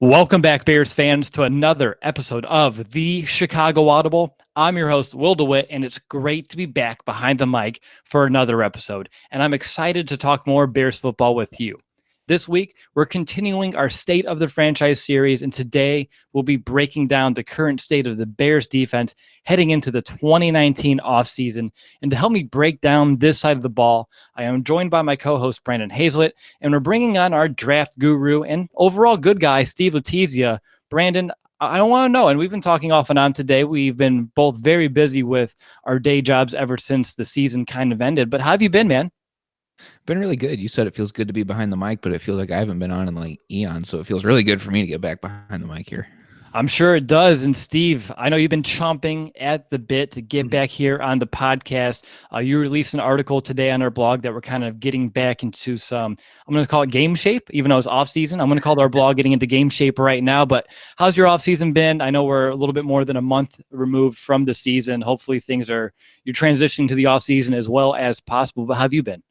Welcome back, Bears fans, to another episode of the Chicago Audible. I'm your host, Will DeWitt, and it's great to be back behind the mic for another episode. And I'm excited to talk more Bears football with you. This week, we're continuing our State of the Franchise series, and today we'll be breaking down the current state of the Bears defense heading into the 2019 offseason. And to help me break down this side of the ball, I am joined by my co-host, Brandon Hazlett, and we're bringing on our draft guru and overall good guy, Steve Letizia. Brandon, I don't want to know, and we've been talking off and on today. We've been both very busy with our day jobs ever since the season kind of ended. But how have you been, man? Been really good. You said it feels good to be behind the mic, but it feels like I haven't been on in like eons. So it feels really good for me to get back behind the mic here. I'm sure it does. And Steve, I know you've been chomping at the bit to get back here on the podcast. You released an article today on our blog that we're kind of getting back into some, I'm going to call it game shape, even though it's off season. I'm going to call our blog getting into game shape right now. But how's your off season been? I know we're a little bit more than a month removed from the season. Hopefully you're transitioning to the off season as well as possible. But how have you been?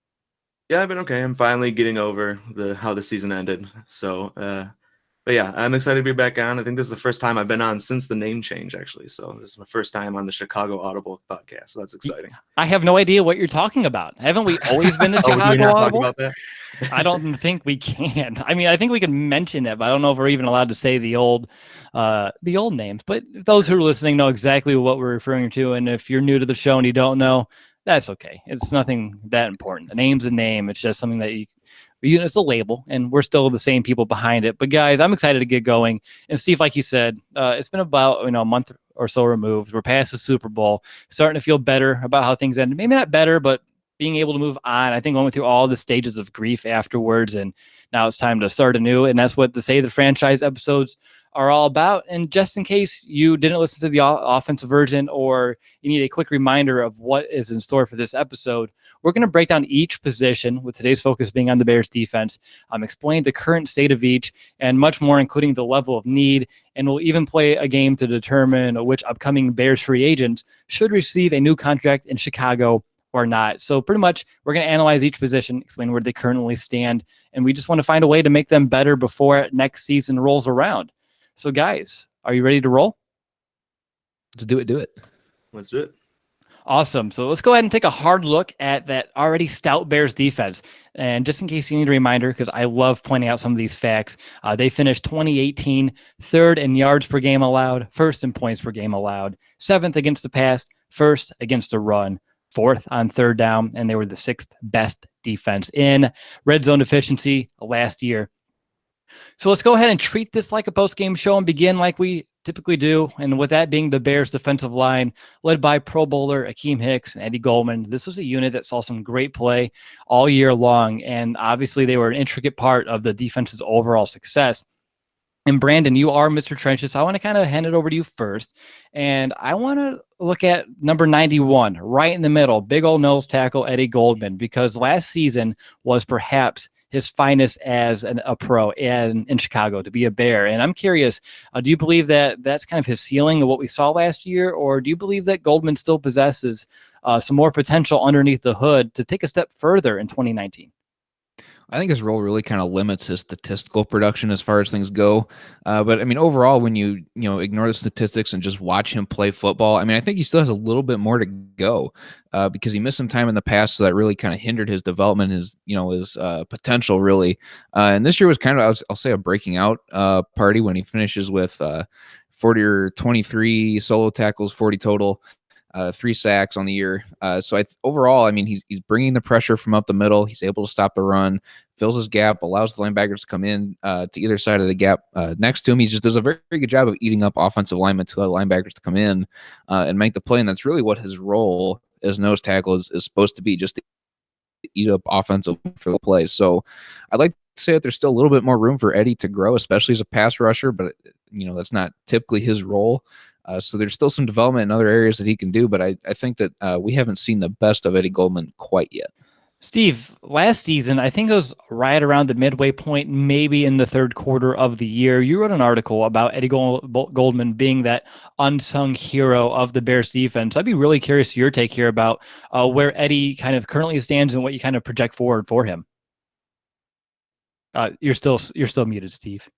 Yeah, I've been okay. I'm finally getting over how the season ended. So, but yeah, I'm excited to be back on. I think this is the first time I've been on since the name change, actually. So this is my first time on the Chicago Audible podcast. So that's exciting. I have no idea what you're talking about. Haven't we always been the Oh, Chicago we not Audible? talk about that? I don't think we can. I mean, I think we can mention it, but I don't know if we're even allowed to say the old names. But those who are listening know exactly what we're referring to. And if you're new to the show and you don't know, that's okay. It's nothing that important. A name's a name. It's just something that it's a label, and we're still the same people behind it. But guys, I'm excited to get going. And Steve, like you said, it's been about a month or so removed. We're past the Super Bowl, starting to feel better about how things ended. Maybe not better, but being able to move on. I think we went through all the stages of grief afterwards, and now it's time to start anew. And that's what the Say the Franchise episodes are all about. And just in case you didn't listen to the offensive version, or you need a quick reminder of what is in store for this episode, we're going to break down each position, with today's focus being on the Bears defense, explain the current state of each, and much more, including the level of need. And we'll even play a game to determine which upcoming Bears free agents should receive a new contract in Chicago or not. So pretty much we're going to analyze each position, explain where they currently stand, and we just want to find a way to make them better before next season rolls around. So guys, are you ready to roll? Let's do it. Let's do it. Awesome. So let's go ahead and take a hard look at that already stout Bears defense. And just in case you need a reminder, because I love pointing out some of these facts, they finished 2018 third in yards per game allowed, first in points per game allowed, seventh against the pass, first against the run, fourth on third down, and they were the sixth best defense in red zone efficiency last year. So let's go ahead and treat this like a post-game show and begin like we typically do. And with that being the Bears defensive line, led by Pro Bowler Akeem Hicks and Eddie Goldman. This was a unit that saw some great play all year long. And obviously they were an intricate part of the defense's overall success. And Brandon, you are Mr. Trenches, so I want to kind of hand it over to you first. And I want to look at number 91, right in the middle, big old nose tackle Eddie Goldman, because last season was perhaps his finest as a pro in Chicago, to be a Bear. And I'm curious, do you believe that that's kind of his ceiling of what we saw last year, or do you believe that Goldman still possesses some more potential underneath the hood to take a step further in 2019? I think his role really kind of limits his statistical production as far as things go. But I mean, overall, when you ignore the statistics and just watch him play football, I mean, I think he still has a little bit more to go because he missed some time in the past, so that really kind of hindered his development, his potential really. And this year was kind of, I'll say, a breaking out party when he finishes with 40 or 23 solo tackles, 40 total. 3 sacks on the year. So overall, I mean, he's bringing the pressure from up the middle. He's able to stop the run, fills his gap, allows the linebackers to come in to either side of the gap next to him. He just does a very, very good job of eating up offensive linemen to allow linebackers to come in and make the play. And that's really what his role as nose tackle is supposed to be, just to eat up offensive for the play. So I'd like to say that there's still a little bit more room for Eddie to grow, especially as a pass rusher, but that's not typically his role. So there's still some development in other areas that he can do, but I think that we haven't seen the best of Eddie Goldman quite yet. Steve, last season, I think it was right around the midway point, maybe in the third quarter of the year, you wrote an article about Eddie Goldman being that unsung hero of the Bears defense. I'd be really curious your take here about where Eddie kind of currently stands and what you kind of project forward for him. You're still muted, Steve.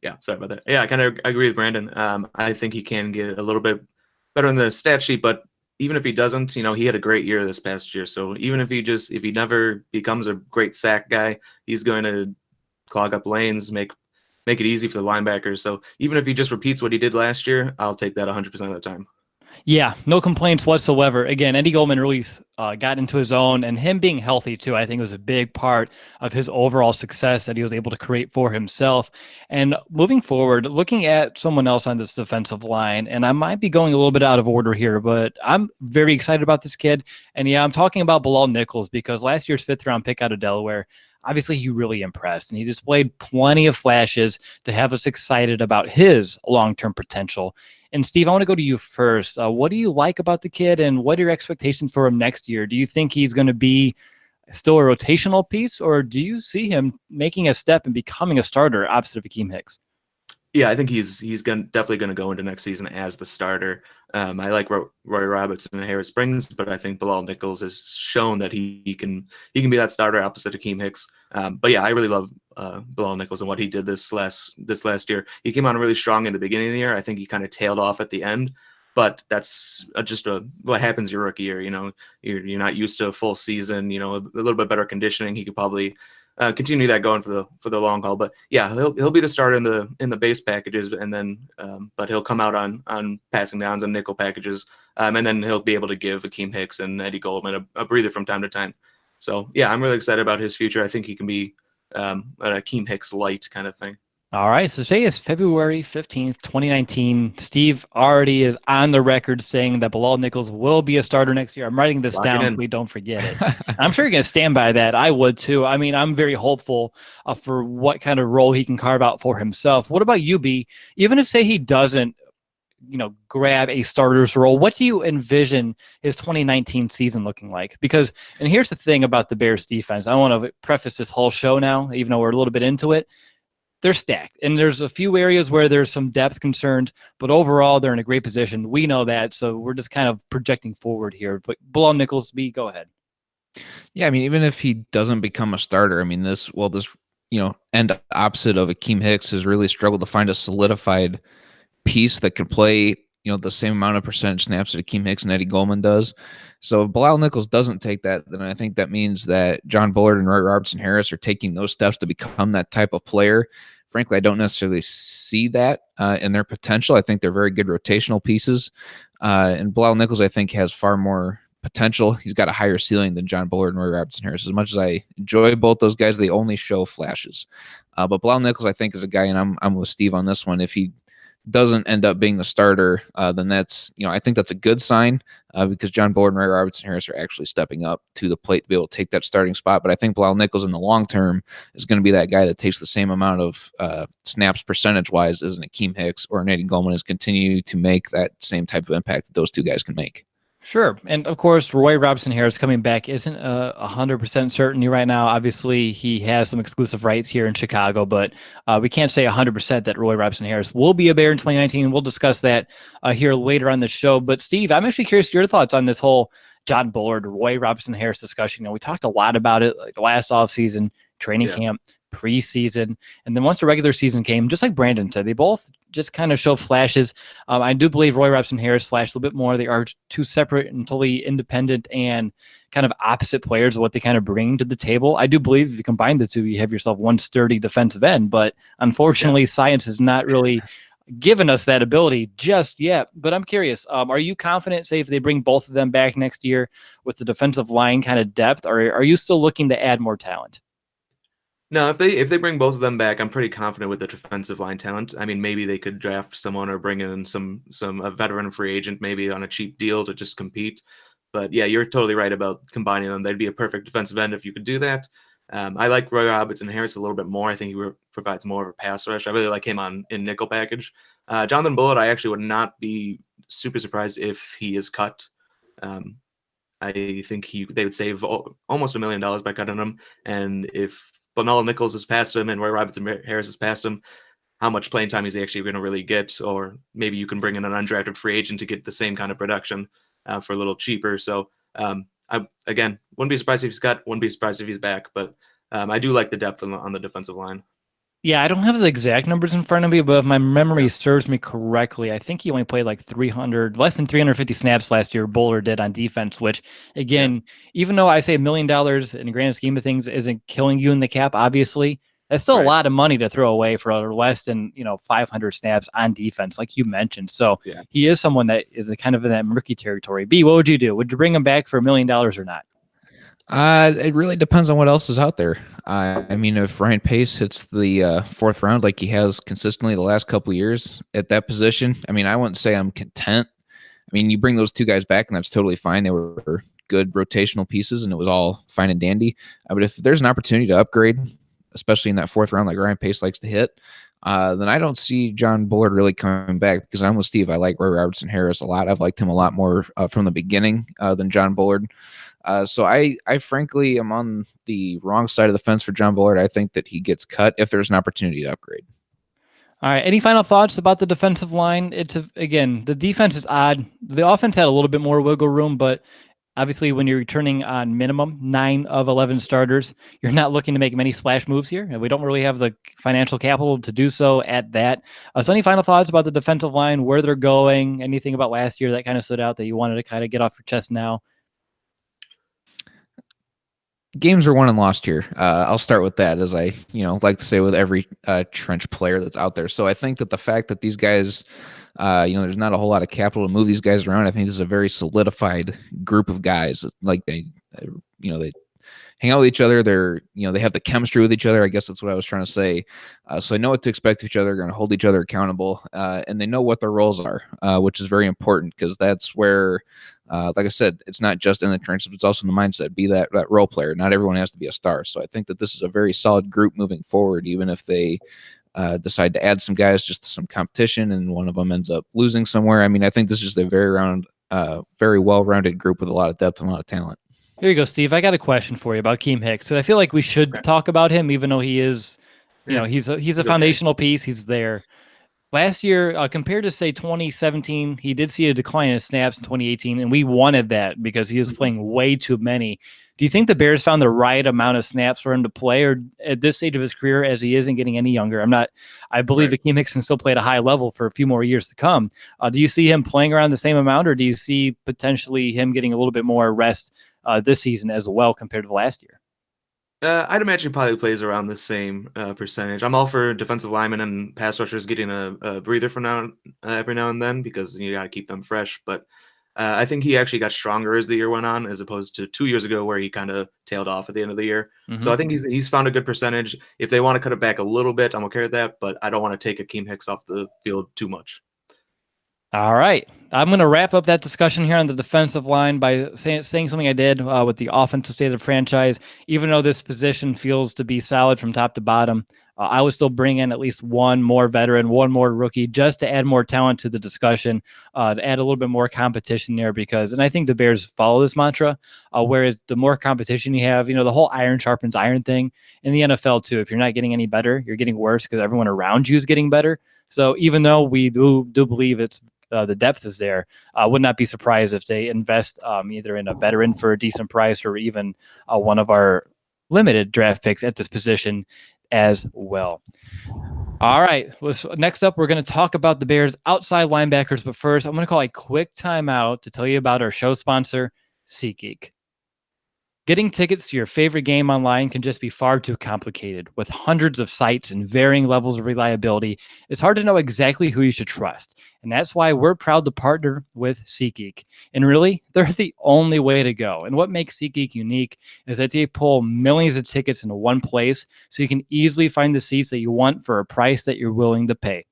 Yeah, sorry about that. Yeah, I kind of agree with Brandon. I think he can get a little bit better in the stat sheet, but even if he doesn't, he had a great year this past year. So even if he never becomes a great sack guy, he's going to clog up lanes, make it easy for the linebackers. So even if he just repeats what he did last year, I'll take that 100% of the time. Yeah, no complaints whatsoever. Again, Eddie Goldman really got into his own, and him being healthy too, I think was a big part of his overall success that he was able to create for himself. And moving forward, looking at someone else on this defensive line, and I might be going a little bit out of order here, but I'm very excited about this kid. And yeah, I'm talking about Bilal Nichols because last year's 5th-round pick out of Delaware, obviously he really impressed, and he displayed plenty of flashes to have us excited about his long-term potential. And Steve, I want to go to you first. What do you like about the kid, and what are your expectations for him next year? Do you think he's going to be still a rotational piece, or do you see him making a step and becoming a starter opposite of Akeem Hicks? Yeah, I think he's definitely going to go into next season as the starter. I like Roy Robertson-Harris brings, but I think Bilal Nichols has shown that he can be that starter opposite Akeem Hicks. But yeah, I really love Bilal Nichols and what he did this last year. He came on really strong in the beginning of the year. I think he kind of tailed off at the end, but that's just what happens your rookie year. You're not used to a full season. A little bit better conditioning. He could probably continue that going for the long haul. But yeah, he'll be the starter in the base packages, and then but he'll come out on passing downs and nickel packages, and then he'll be able to give Akeem Hicks and Eddie Goldman a breather from time to time. So yeah, I'm really excited about his future. I think he can be an Akeem Hicks light kind of thing. All right, so today is February 15th, 2019. Steve already is on the record saying that Bilal Nichols will be a starter next year. I'm writing this down so we don't forget it. I'm sure you're going to stand by that. I would too. I mean, I'm very hopeful for what kind of role he can carve out for himself. What about you, B? Even if, say, he doesn't grab a starter's role, what do you envision his 2019 season looking like? Because, and here's the thing about the Bears defense. I want to preface this whole show now, even though we're a little bit into it. They're stacked, and there's a few areas where there's some depth concerns, but overall they're in a great position. We know that, so we're just kind of projecting forward here. But Bilal Nichols, B, go ahead. Yeah, I mean, even if he doesn't become a starter, I mean, this end opposite of Akeem Hicks has really struggled to find a solidified piece that can play, the same amount of percentage snaps that Akeem Hicks and Eddie Goldman does. So if Bilal Nichols doesn't take that, then I think that means that John Bullard and Roy Robertson-Harris are taking those steps to become that type of player. Frankly, I don't necessarily see that in their potential. I think they're very good rotational pieces. And Bilal Nichols, I think, has far more potential. He's got a higher ceiling than John Bullard and Roy Robertson-Harris. As much as I enjoy both those guys, they only show flashes. But Bilal Nichols, I think, is a guy, and I'm with Steve on this one. If he doesn't end up being the starter, then that's, I think that's a good sign because John Bullard and Roy Robertson-Harris are actually stepping up to the plate to be able to take that starting spot. But I think Bilal Nichols in the long term is going to be that guy that takes the same amount of snaps percentage-wise as an Akeem Hicks or an Eddie Goldman, is continue to make that same type of impact that those two guys can make. Sure. And of course, Roy Robertson-Harris coming back isn't 100% certainty right now. Obviously, he has some exclusive rights here in Chicago, but we can't say 100% that Roy Robertson-Harris will be a Bear in 2019. We'll discuss that here later on the show. But Steve, I'm actually curious your thoughts on this whole John Bullard, Roy Robertson-Harris discussion. We talked a lot about it like last offseason, training camp, preseason, and then once the regular season came, just like Brandon said, they both just kind of show flashes. I do believe Roy Robertson-Harris flashed a little bit more. They are two separate and totally independent and kind of opposite players of what they kind of bring to the table. I do believe if you combine the two, you have yourself one sturdy defensive end, but unfortunately, science has not really given us that ability just yet. But I'm curious, are you confident, say, if they bring both of them back next year with the defensive line kind of depth, or are you still looking to add more talent? No, if they bring both of them back, I'm pretty confident with the defensive line talent. I mean, maybe they could draft someone or bring in a veteran free agent, maybe on a cheap deal to just compete. But yeah, you're totally right about combining them. They'd be a perfect defensive end if you could do that. I like Roy Robertson-Harris a little bit more. I think he provides more of a pass rush. I really like him in nickel package. Jonathan Bullard, I actually would not be super surprised if he is cut. I think they would save almost $1 million by cutting him. And if Bilal Nichols has passed him and Roy Robertson-Harris has passed him, how much playing time is he actually going to really get? Or maybe you can bring in an undrafted free agent to get the same kind of production for a little cheaper. So I, again, wouldn't be surprised if he's cut, wouldn't be surprised if he's back, but I do like the depth on the defensive line. Yeah, I don't have the exact numbers in front of me, but if my memory serves me correctly, I think he only played like less than 350 snaps last year. Bowler did on defense, which Yeah, again, even though I say $1 million in the grand scheme of things isn't killing you in the cap, obviously, that's still a right. lot of money to throw away for less than 500 snaps on defense, like you mentioned. So Yeah. he is someone that is kind of in that rookie territory. B, what would you do? Would you bring him back for $1 million or not? It really depends on what else is out there. I mean, if Ryan Pace hits the fourth round like he has consistently the last couple of years at that position, I mean, I wouldn't say I'm content. I mean, you bring those two guys back, and that's totally fine. They were good rotational pieces, and it was all fine and dandy. But if there's an opportunity to upgrade, especially in that fourth round, like Ryan Pace likes to hit, then I don't see John Bullard really coming back because I'm with Steve. I like Robertson-Harris a lot. I've liked him a lot more from the beginning than John Bullard. So I frankly am on the wrong side of the fence for John Bullard. I think that he gets cut if there's an opportunity to upgrade. All right. Any final thoughts about the defensive line? Again, the defense is odd. The offense had a little bit more wiggle room, but obviously when you're returning on minimum 9 of 11 starters, you're not looking to make many splash moves here, and we don't really have the financial capital to do so at that. So any final thoughts about the defensive line, where they're going, anything about last year that kind of stood out that you wanted to kind of get off your chest now? Games are won and lost here. I'll start with that, as I like to say with every trench player that's out there. So I think that the fact that these guys, there's not a whole lot of capital to move these guys around. I think this is a very solidified group of guys. Like they hang out with each other. They have the chemistry with each other. I guess that's what I was trying to say. So I know what to expect of each other. They're going to hold each other accountable, and they know what their roles are, which is very important because that's where, like I said, it's not just in the trenches, it's also in the mindset. Be that role player. Not everyone has to be a star. So I think that this is a very solid group moving forward, even if they decide to add some guys just to some competition and one of them ends up losing somewhere. I mean, I think this is just a very well-rounded group with a lot of depth and a lot of talent. Here you go, Steve. I got a question for you about Keem Hicks. So I feel like we should talk about him, even though he is, he's a foundational piece. He's there. Last year, compared to, say, 2017, he did see a decline in his snaps in 2018, and we wanted that because he was playing way too many. Do you think the Bears found the right amount of snaps for him to play, or at this stage of his career, as he isn't getting any younger? I believe that Akeem Hicks can still play at a high level for a few more years to come. Do you see him playing around the same amount, or do you see potentially him getting a little bit more rest this season as well compared to last year? I'd imagine he probably plays around the same percentage. I'm all for defensive linemen and pass rushers getting a breather from every now and then because you got to keep them fresh. But I think he actually got stronger as the year went on, as opposed to 2 years ago where he kind of tailed off at the end of the year. Mm-hmm. So I think he's found a good percentage. If they want to cut it back a little bit, I'm okay with that. But I don't want to take Akeem Hicks off the field too much. All right. I'm going to wrap up that discussion here on the defensive line by saying something I did with the offensive state of the franchise. Even though this position feels to be solid from top to bottom, I would still bring in at least one more veteran, one more rookie, just to add more talent to the discussion, to add a little bit more competition there. And I think the Bears follow this mantra, whereas the more competition you have, the whole iron sharpens iron thing in the NFL too. If you're not getting any better, you're getting worse because everyone around you is getting better. So even though we do believe it's the depth is there, I would not be surprised if they invest either in a veteran for a decent price or even one of our limited draft picks at this position as well. All right. Next up, we're going to talk about the Bears outside linebackers. But first, I'm going to call a quick timeout to tell you about our show sponsor, SeatGeek. Getting tickets to your favorite game online can just be far too complicated. With hundreds of sites and varying levels of reliability, it's hard to know exactly who you should trust. And that's why we're proud to partner with SeatGeek. And really, they're the only way to go. And what makes SeatGeek unique is that they pull millions of tickets into one place so you can easily find the seats that you want for a price that you're willing to pay.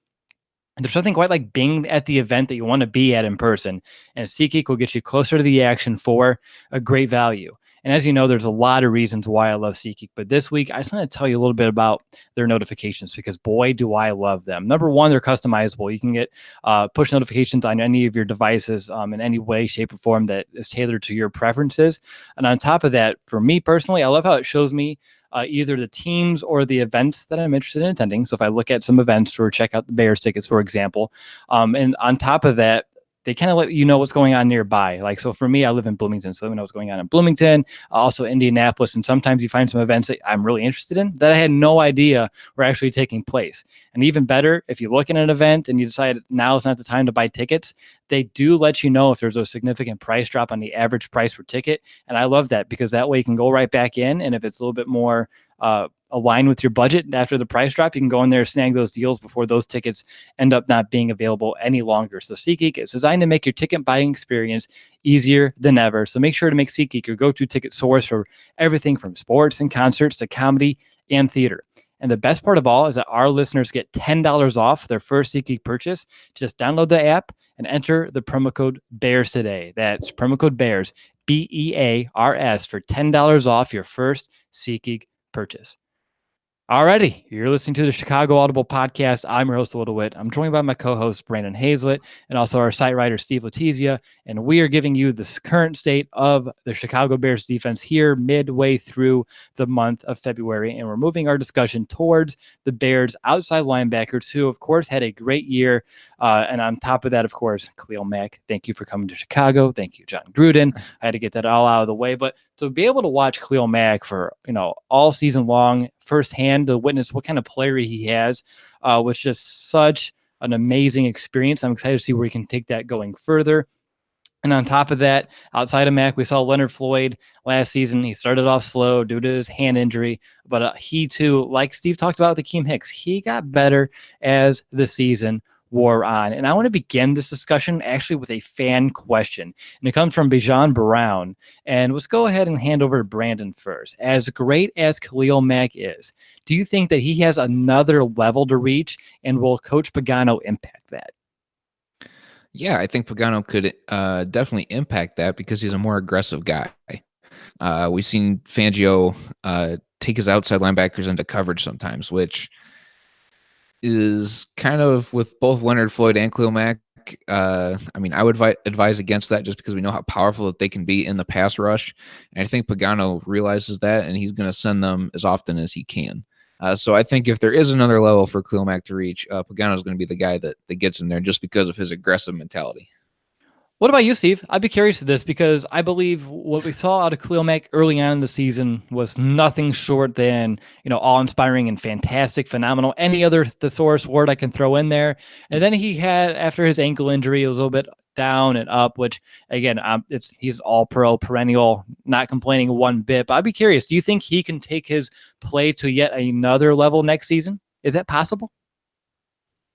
And there's nothing quite like being at the event that you want to be at in person. And SeatGeek will get you closer to the action for a great value. And as you know, there's a lot of reasons why I love SeatGeek. But this week, I just want to tell you a little bit about their notifications because, boy, do I love them. Number one, they're customizable. You can get push notifications on any of your devices in any way, shape, or form that is tailored to your preferences. And on top of that, for me personally, I love how it shows me either the teams or the events that I'm interested in attending. So if I look at some events or check out the Bears tickets, for example, and on top of that, they kind of let you know what's going on nearby. Like, so for me, I live in Bloomington, so let me know what's going on in Bloomington, also Indianapolis. And sometimes you find some events that I'm really interested in that I had no idea were actually taking place. And even better, if you look at an event and you decide now is not the time to buy tickets, they do let you know if there's a significant price drop on the average price per ticket. And I love that because that way you can go right back in. And if it's a little bit more align with your budget after the price drop, you can go in there, snag those deals before those tickets end up not being available any longer. So SeatGeek is designed to make your ticket buying experience easier than ever. So make sure to make SeatGeek your go-to ticket source for everything from sports and concerts to comedy and theater. And the best part of all is that our listeners get $10 off their first SeatGeek purchase. Just download the app and enter the promo code BEARS today. That's promo code BEARS, BEARS, for $10 off your first SeatGeek purchase. Alrighty, you're listening to the Chicago Audible Podcast. I'm your host, Will DeWitt. I'm joined by my co-host, Brandon Hazlett, and also our site writer, Steve Letizia, and we are giving you the current state of the Chicago Bears defense here midway through the month of February, and we're moving our discussion towards the Bears outside linebackers, who, of course, had a great year, and on top of that, of course, Khalil Mack. Thank you for coming to Chicago. Thank you, John Gruden. I had to get that all out of the way, but to be able to watch Khalil Mack for, all season long, firsthand, to witness what kind of player he has, was just such an amazing experience. I'm excited to see where he can take that going further. And on top of that, outside of Mack, we saw Leonard Floyd last season. He started off slow due to his hand injury, but he too, like Steve talked about with Akeem Hicks, he got better as the season wore on. And I want to begin this discussion actually with a fan question. And it comes from Bijan Brown. And let's go ahead and hand over to Brandon first. As great as Khalil Mack is, do you think that he has another level to reach? And will Coach Pagano impact that? Yeah, I think Pagano could definitely impact that because he's a more aggressive guy. We've seen Fangio take his outside linebackers into coverage sometimes, which is kind of with both Leonard Floyd and Khalil Mack. I would advise against that just because we know how powerful that they can be in the pass rush. And I think Pagano realizes that, and he's going to send them as often as he can. So I think if there is another level for Khalil Mack to reach, Pagano is going to be the guy that gets him there just because of his aggressive mentality. What about you, Steve? I'd be curious to this because I believe what we saw out of Khalil Mack early on in the season was nothing short than, awe-inspiring and fantastic, phenomenal. Any other thesaurus word I can throw in there. And then he had, after his ankle injury, it was a little bit down and up, which, again, he's all-pro, perennial, not complaining one bit. But I'd be curious, do you think he can take his play to yet another level next season? Is that possible?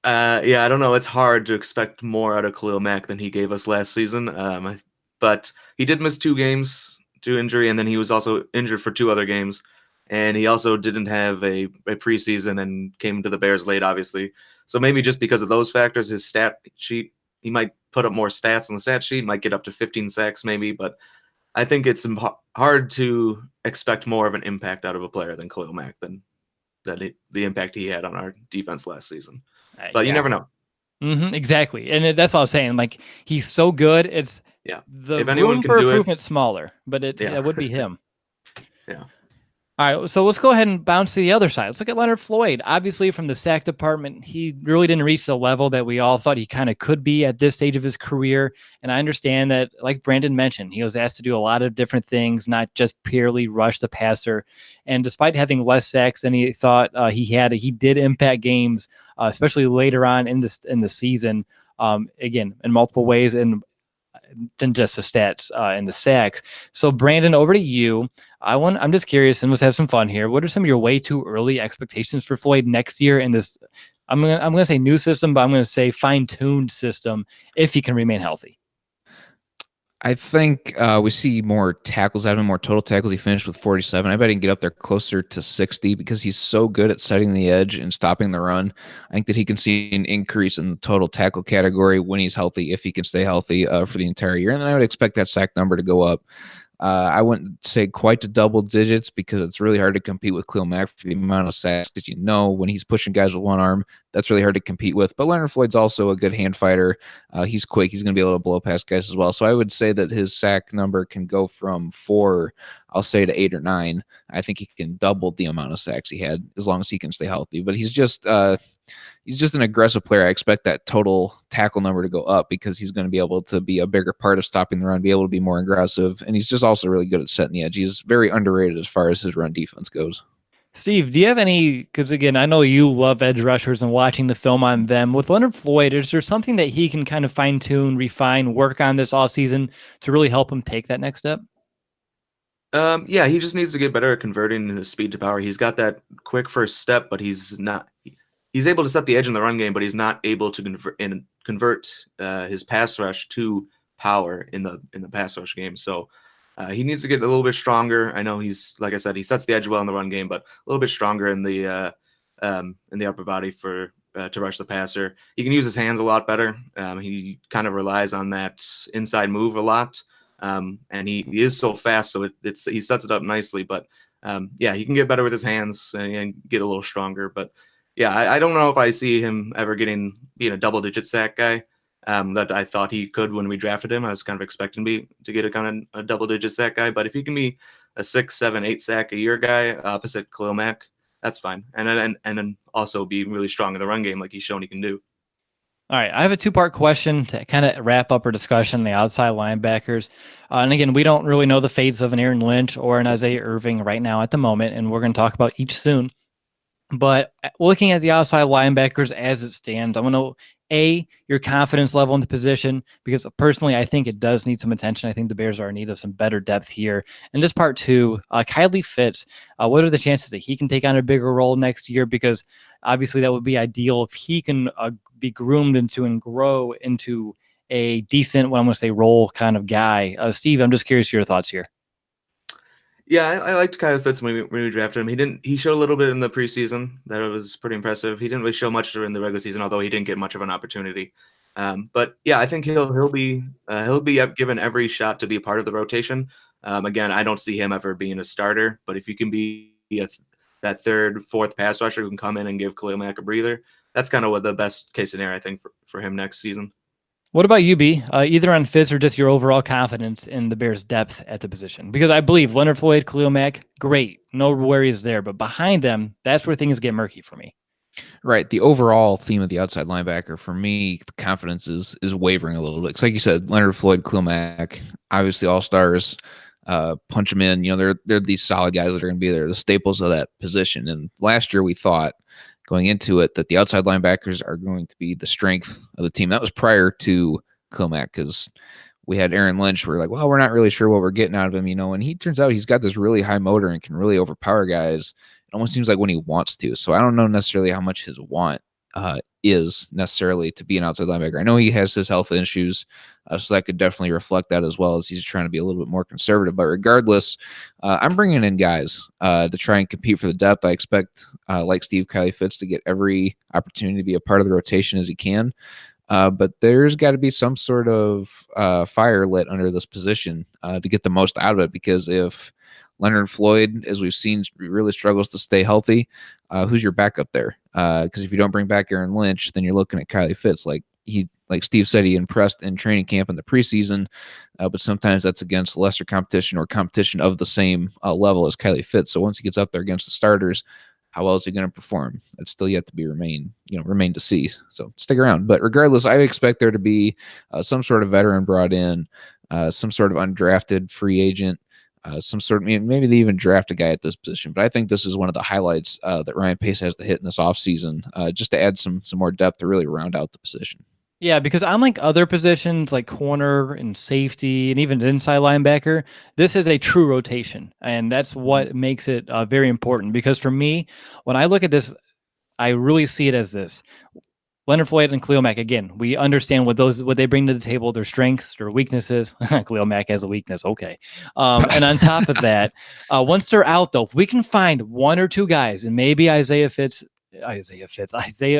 Yeah, I don't know. It's hard to expect more out of Khalil Mack than he gave us last season. But he did miss 2 games due to injury, and then he was also injured for 2 other games. And he also didn't have a preseason and came to the Bears late, obviously. So maybe just because of those factors, his stat sheet, he might put up more stats on the stat sheet, might get up to 15 sacks maybe. But I think it's hard to expect more of an impact out of a player than Khalil Mack than the impact he had on our defense last season. But you never know. Exactly. And that's what I was saying. Like, he's so good. It's the if anyone room can for do improvement smaller, but it would be him. Yeah. All right, so let's go ahead and bounce to the other side. Let's look at Leonard Floyd. Obviously, from the sack department, he really didn't reach the level that we all thought he kind of could be at this stage of his career. And I understand that, like Brandon mentioned, he was asked to do a lot of different things, not just purely rush the passer. And despite having less sacks than he thought he had, he did impact games, especially later on in the season. Again, in multiple ways, and than just the stats and the sacks. So Brandon, over to you. I'm just curious, and let's have some fun here. What are some of your way too early expectations for Floyd next year in this? I'm gonna say new system, but I'm gonna say fine-tuned system if he can remain healthy. I think we see more tackles out of him, more total tackles. He finished with 47. I bet he can get up there closer to 60 because he's so good at setting the edge and stopping the run. I think that he can see an increase in the total tackle category when he's healthy, if he can stay healthy for the entire year. And then I would expect that sack number to go up. I wouldn't say quite to double digits because it's really hard to compete with Khalil Mack for the amount of sacks because when he's pushing guys with one arm, that's really hard to compete with. But Leonard Floyd's also a good hand fighter. He's quick. He's going to be able to blow past guys as well. So I would say that his sack number can go from 4, I'll say, to 8 or 9. I think he can double the amount of sacks he had as long as he can stay healthy. But he's just he's just an aggressive player. I expect that total tackle number to go up because he's going to be able to be a bigger part of stopping the run, be able to be more aggressive, and he's just also really good at setting the edge. He's very underrated as far as his run defense goes. Steve, do you have any, because again, I know you love edge rushers and watching the film on them. With Leonard Floyd, is there something that he can kind of fine tune, refine, work on this offseason to really help him take that next step? Yeah, he just needs to get better at converting his speed to power. He's got that quick first step, but he's not. He's able to set the edge in the run game, but he's not able to convert his pass rush to power in the pass rush game. So he needs to get a little bit stronger. I know he's, like I said, he sets the edge well in the run game, but a little bit stronger in the upper body for to rush the passer. He can use his hands a lot better. He kind of relies on that inside move a lot. And he is so fast, so he sets it up nicely. But yeah, he can get better with his hands and get a little stronger. But yeah, I don't know if I see him ever being a double-digit sack guy that I thought he could when we drafted him. I was kind of expecting to get a kind of a double-digit sack guy. But if he can be a 6, 7, 8 sack a year guy opposite Khalil Mack, that's fine. And then also be really strong in the run game like he's shown he can do. All right, I have a two-part question to kind of wrap up our discussion on the outside linebackers. And again, we don't really know the fates of an Aaron Lynch or an Isaiah Irving right now at the moment, and we're going to talk about each soon. But looking at the outside linebackers as it stands, I want to know, your confidence level in the position, because personally, I think it does need some attention. I think the Bears are in need of some better depth here. And just part two, Kylie Fitz, what are the chances that he can take on a bigger role next year? Because obviously that would be ideal if he can be groomed into and grow into a decent, what I'm going to say, role kind of guy. Steve, I'm just curious your thoughts here. Yeah, I liked Kyle Fitz when we drafted him. He showed a little bit in the preseason that it was pretty impressive. He didn't really show much during the regular season, although he didn't get much of an opportunity. But yeah, I think he'll be given every shot to be a part of the rotation. Again, I don't see him ever being a starter, but if you can be that third, fourth pass rusher who can come in and give Khalil Mack a breather, that's kind of what the best case scenario I think for him next season. What about you, B? Either on Fitz or just your overall confidence in the Bears' depth at the position? Because I believe Leonard Floyd, Khalil Mack, great. No worries there. But behind them, that's where things get murky for me. Right. The overall theme of the outside linebacker, for me, the confidence is wavering a little bit. Because like you said, Leonard Floyd, Khalil Mack, obviously all-stars, punch them in. You know, they're these solid guys that are going to be there, the staples of that position. And last year we thought, going into it, that the outside linebackers are going to be the strength of the team. That was prior to Khalil Mack, because we had Aaron Lynch. We're like, well, we're not really sure what we're getting out of him, you know, and he turns out he's got this really high motor and can really overpower guys. It almost seems like when he wants to. So I don't know necessarily how much his want is necessarily to be an outside linebacker. I know he has his health issues, so that could definitely reflect that, as well as he's trying to be a little bit more conservative. But regardless, I'm bringing in guys to try and compete for the depth. I expect, like Steve, Kylie Fitz to get every opportunity to be a part of the rotation as he can. But there's got to be some sort of fire lit under this position to get the most out of it, because if Leonard Floyd, as we've seen, really struggles to stay healthy, who's your backup there? Because if you don't bring back Aaron Lynch, then you're looking at Kylie Fitz. Like Steve said, he impressed in training camp in the preseason, but sometimes that's against lesser competition or competition of the same level as Kylie Fitz. So once he gets up there against the starters, how well is he going to perform? It's still yet to remain to see. So stick around. But regardless, I expect there to be some sort of veteran brought in, some sort of undrafted free agent, some sort of, maybe they even draft a guy at this position. But I think this is one of the highlights that Ryan Pace has to hit in this offseason, just to add some more depth to really round out the position. Yeah, because unlike other positions like corner and safety and even inside linebacker, this is a true rotation. And that's what makes it very important. Because for me, when I look at this, I really see it as this. Leonard Floyd and Khalil Mack, again, we understand what they bring to the table, their strengths, their weaknesses. Khalil Mack has a weakness, okay. And on top of that, once they're out, though, if we can find one or two guys, and maybe Isaiah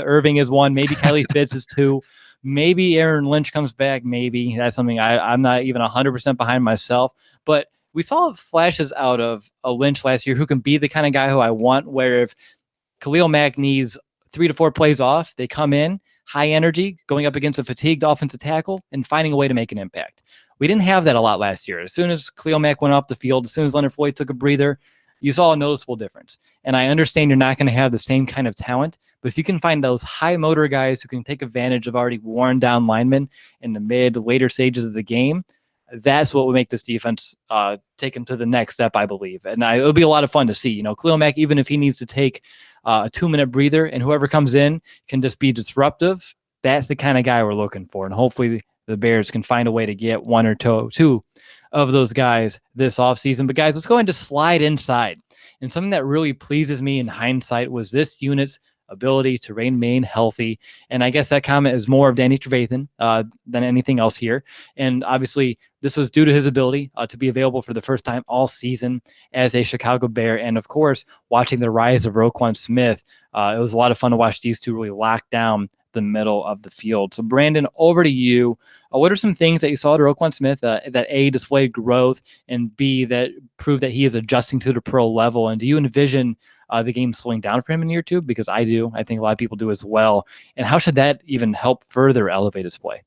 Irving is one, maybe Kylie Fitz is two, maybe Aaron Lynch comes back, maybe. That's something I'm not even 100% behind myself. But we saw flashes out of a Lynch last year who can be the kind of guy who I want, where if Khalil Mack needs 3 to 4 plays off, they come in, high energy, going up against a fatigued offensive tackle and finding a way to make an impact. We didn't have that a lot last year. As soon as Khalil Mack went off the field, as soon as Leonard Floyd took a breather, you saw a noticeable difference. And I understand you're not going to have the same kind of talent, but if you can find those high motor guys who can take advantage of already worn down linemen in the later stages of the game, that's what would make this defense take them to the next step, I believe. And it'll be a lot of fun to see. You know, Khalil Mack, even if he needs to take a 2-minute breather and whoever comes in can just be disruptive, that's the kind of guy we're looking for. And hopefully the Bears can find a way to get one or two of those guys this offseason. But guys, let's go ahead and just slide inside. And something that really pleases me in hindsight was this unit's ability to remain healthy. And I guess that comment is more of Danny Trevathan than anything else here. And obviously, this was due to his ability to be available for the first time all season as a Chicago Bear. And of course, watching the rise of Roquan Smith, it was a lot of fun to watch these two really lock down the middle of the field. So Brandon, over to you. What are some things that you saw at Roquan Smith that A, displayed growth, and B, that proved that he is adjusting to the pro level? And do you envision the game slowing down for him in year two? Because I do. I think a lot of people do as well. And how should that even help further elevate his play?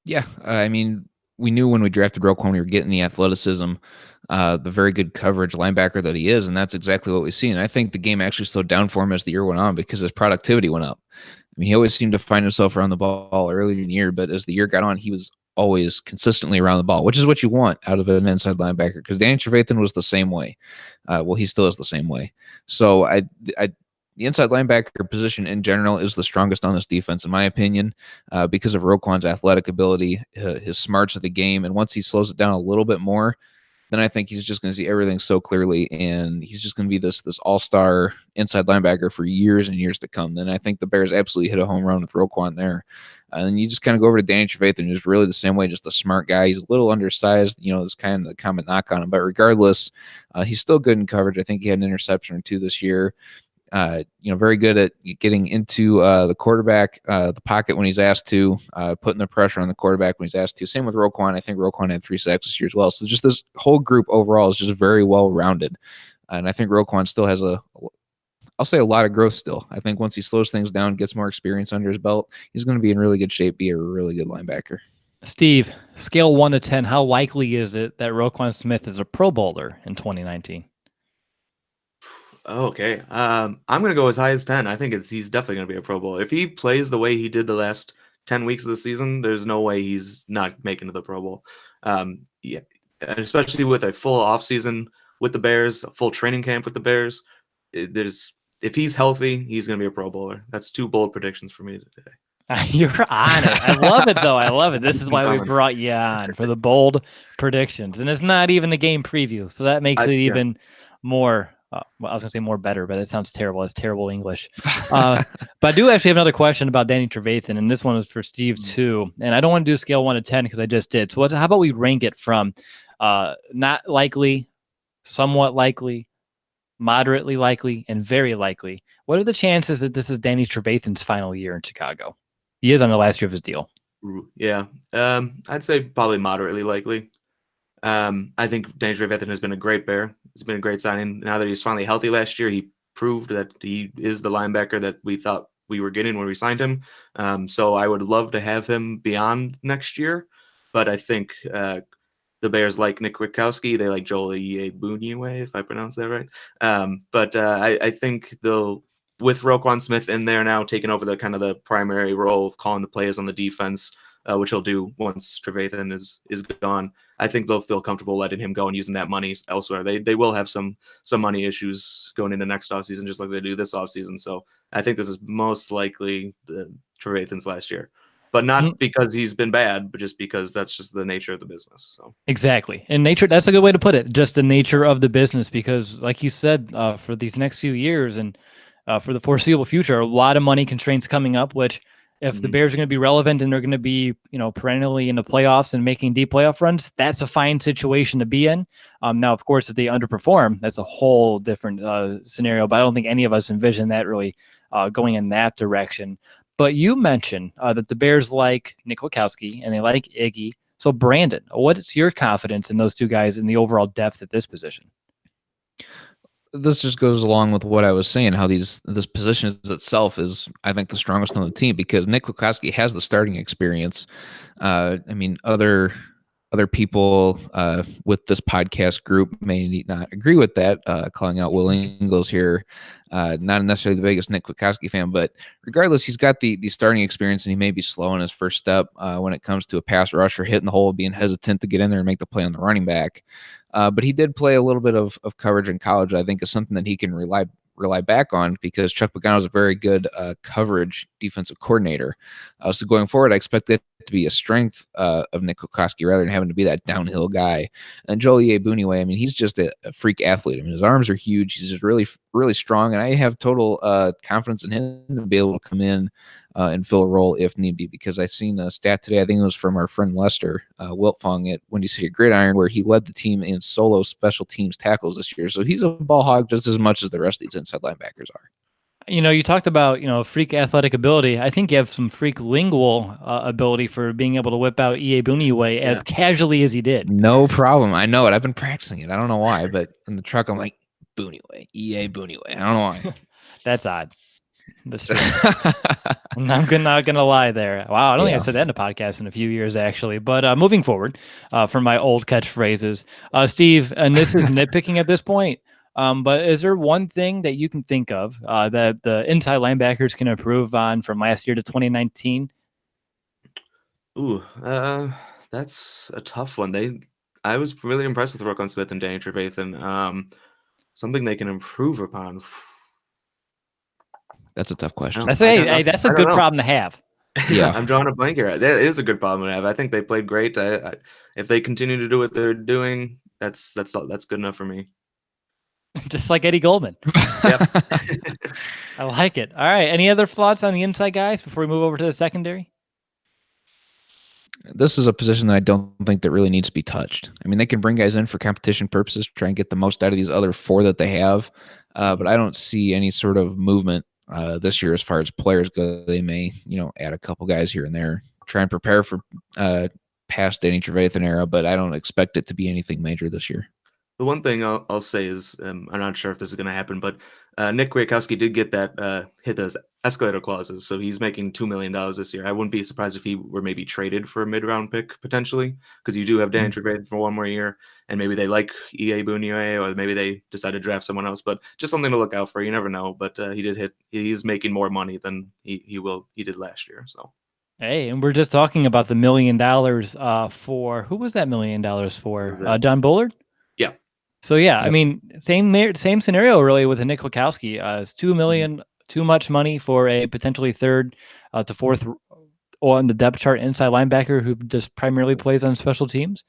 Yeah, I mean, we knew when we drafted Roquan we were getting the athleticism, the very good coverage linebacker that he is, and that's exactly what we've seen. I think the game actually slowed down for him as the year went on because his productivity went up. I mean, he always seemed to find himself around the ball earlier in the year, but as the year got on, he was always consistently around the ball, which is what you want out of an inside linebacker, because Danny Trevathan was the same way. Well, he still is the same way. So the inside linebacker position in general is the strongest on this defense, in my opinion, because of Roquan's athletic ability, his smarts of the game. And once he slows it down a little bit more, then I think he's just going to see everything so clearly, and he's just going to be this all-star inside linebacker for years and years to come. Then I think the Bears absolutely hit a home run with Roquan there. And then you just kind of go over to Danny Trevathan, who's really the same way, just a smart guy. He's a little undersized, you know, it's kind of the common knock on him. But regardless, he's still good in coverage. I think he had an interception or two this year. Very good at getting into the quarterback, the pocket when he's asked to, putting the pressure on the quarterback when he's asked to. Same with Roquan. I think Roquan had 3 sacks this year as well. So just this whole group overall is just very well rounded. And I think Roquan still has I'll say a lot of growth still. I think once he slows things down, gets more experience under his belt, he's going to be in really good shape, be a really good linebacker. Steve, scale 1 to 10, how likely is it that Roquan Smith is a Pro Bowler in 2019? Okay. I'm going to go as high as 10. I think he's definitely going to be a Pro Bowler. If he plays the way he did the last 10 weeks of the season, there's no way he's not making to the Pro Bowl. Yeah, especially with a full offseason with the Bears, a full training camp with the Bears. If he's healthy, he's going to be a Pro Bowler. That's 2 bold predictions for me today. You're on it. I love it, though. I love it. This is why we brought you on, for the bold predictions. And it's not even a game preview, so that makes it even more... well, I was going to say more better, but it sounds terrible. It's terrible English. But I do actually have another question about Danny Trevathan, and this one is for Steve too. And I don't want to do scale 1 to 10 because I just did. So how about we rank it from not likely, somewhat likely, moderately likely, and very likely? What are the chances that this is Danny Trevathan's final year in Chicago? He is on the last year of his deal. Yeah. I'd say probably moderately likely. I think Danny Trevathan has been a great Bear. It's been a great signing. Now that he's finally healthy last year, he proved that he is the linebacker that we thought we were getting when we signed him. So I would love to have him beyond next year, but I think the Bears like Nick Kwiatkowski. They like Joel Iyiegbuniwe, if I pronounce that right. But I think with Roquan Smith in there now, taking over the kind of the primary role of calling the plays on the defense, which he'll do once Trevathan is gone. I think they'll feel comfortable letting him go and using that money elsewhere. They will have some money issues going into next offseason, just like they do this offseason. So I think this is most likely the Trevathan's last year, but not because he's been bad, but just because that's just the nature of the business. So exactly. And nature, that's a good way to put it. Just the nature of the business, because like you said, for these next few years and for the foreseeable future, a lot of money constraints coming up, which if the Bears are going to be relevant and they're going to be, perennially in the playoffs and making deep playoff runs, that's a fine situation to be in. Now, of course, if they underperform, that's a whole different scenario. But I don't think any of us envision that really going in that direction. But you mentioned that the Bears like Nick Kwiatkowski and they like Iggy. So, Brandon, what is your confidence in those two guys in the overall depth at this position? This just goes along with what I was saying, how this position itself is, I think, the strongest on the team, because Nick Kwiatkowski has the starting experience. Other other people with this podcast group may not agree with that, calling out Will Ingles here. Not necessarily the biggest Nick Kwiatkowski fan, but regardless, he's got the starting experience, and he may be slow in his first step when it comes to a pass rush or hitting the hole, being hesitant to get in there and make the play on the running back. But he did play a little bit of coverage in college. I think is something that he can rely back on, because Chuck Pagano is a very good coverage defensive coordinator. So going forward, I expect that to be a strength of Nick Kwiatkowski rather than having to be that downhill guy. And Joel Iyiegbuniwe, I mean, he's just a freak athlete. I mean, his arms are huge. He's just really, really strong, and I have total confidence in him to be able to come in and fill a role if need be, because I seen a stat today, I think it was from our friend Lester Wiltfong at Windy City Gridiron, where he led the team in solo special teams tackles this year. So he's a ball hog just as much as the rest of these inside linebackers are. You talked about, freak athletic ability. I think you have some freak lingual ability for being able to whip out Iyiegbuniwe as casually as he did. No problem. I know it. I've been practicing it. I don't know why, but in the truck, I'm like, Buniwe, Iyiegbuniwe. I don't know why. That's odd. I'm not gonna lie there. Wow, I don't think I said that in a podcast in a few years, actually. But moving forward from my old catchphrases, Steve, and this is nitpicking at this point, but is there one thing that you can think of that the inside linebackers can improve on from last year to 2019? Ooh, that's a tough one. I was really impressed with Roquan Smith and Danny Trevathan. Something they can improve upon. That's a tough question. That's a good problem to have. Yeah, I'm drawing a blank here. That is a good problem to have. I think they played great. If they continue to do what they're doing, that's good enough for me. Just like Eddie Goldman. Yep. I like it. All right. Any other thoughts on the inside guys before we move over to the secondary? This is a position that I don't think that really needs to be touched. I mean, they can bring guys in for competition purposes, try and get the most out of these other four that they have, but I don't see any sort of movement this year as far as players go. They may, add a couple guys here and there, try and prepare for past Danny Trevathan era, but I don't expect it to be anything major this year. The one thing I'll say is, I'm not sure if this is going to happen, but Nick Kwiatkowski did get that hit those escalator clauses, so he's making $2 million this year. I wouldn't be surprised if he were maybe traded for a mid-round pick potentially, because you do have Danny Trevathan for one more year, and maybe they like Iyiegbuniwe, or maybe they decide to draft someone else. But just something to look out for. You never know. But he's making more money than he did last year. So. Hey, and we're just talking about the $1 million for who was that $1 million for? Don Bullard. Yeah. So I mean, same scenario really with a Nick Kwiatkowski. It's $2 million, too much money for a potentially third to fourth on the depth chart inside linebacker who just primarily plays on special teams.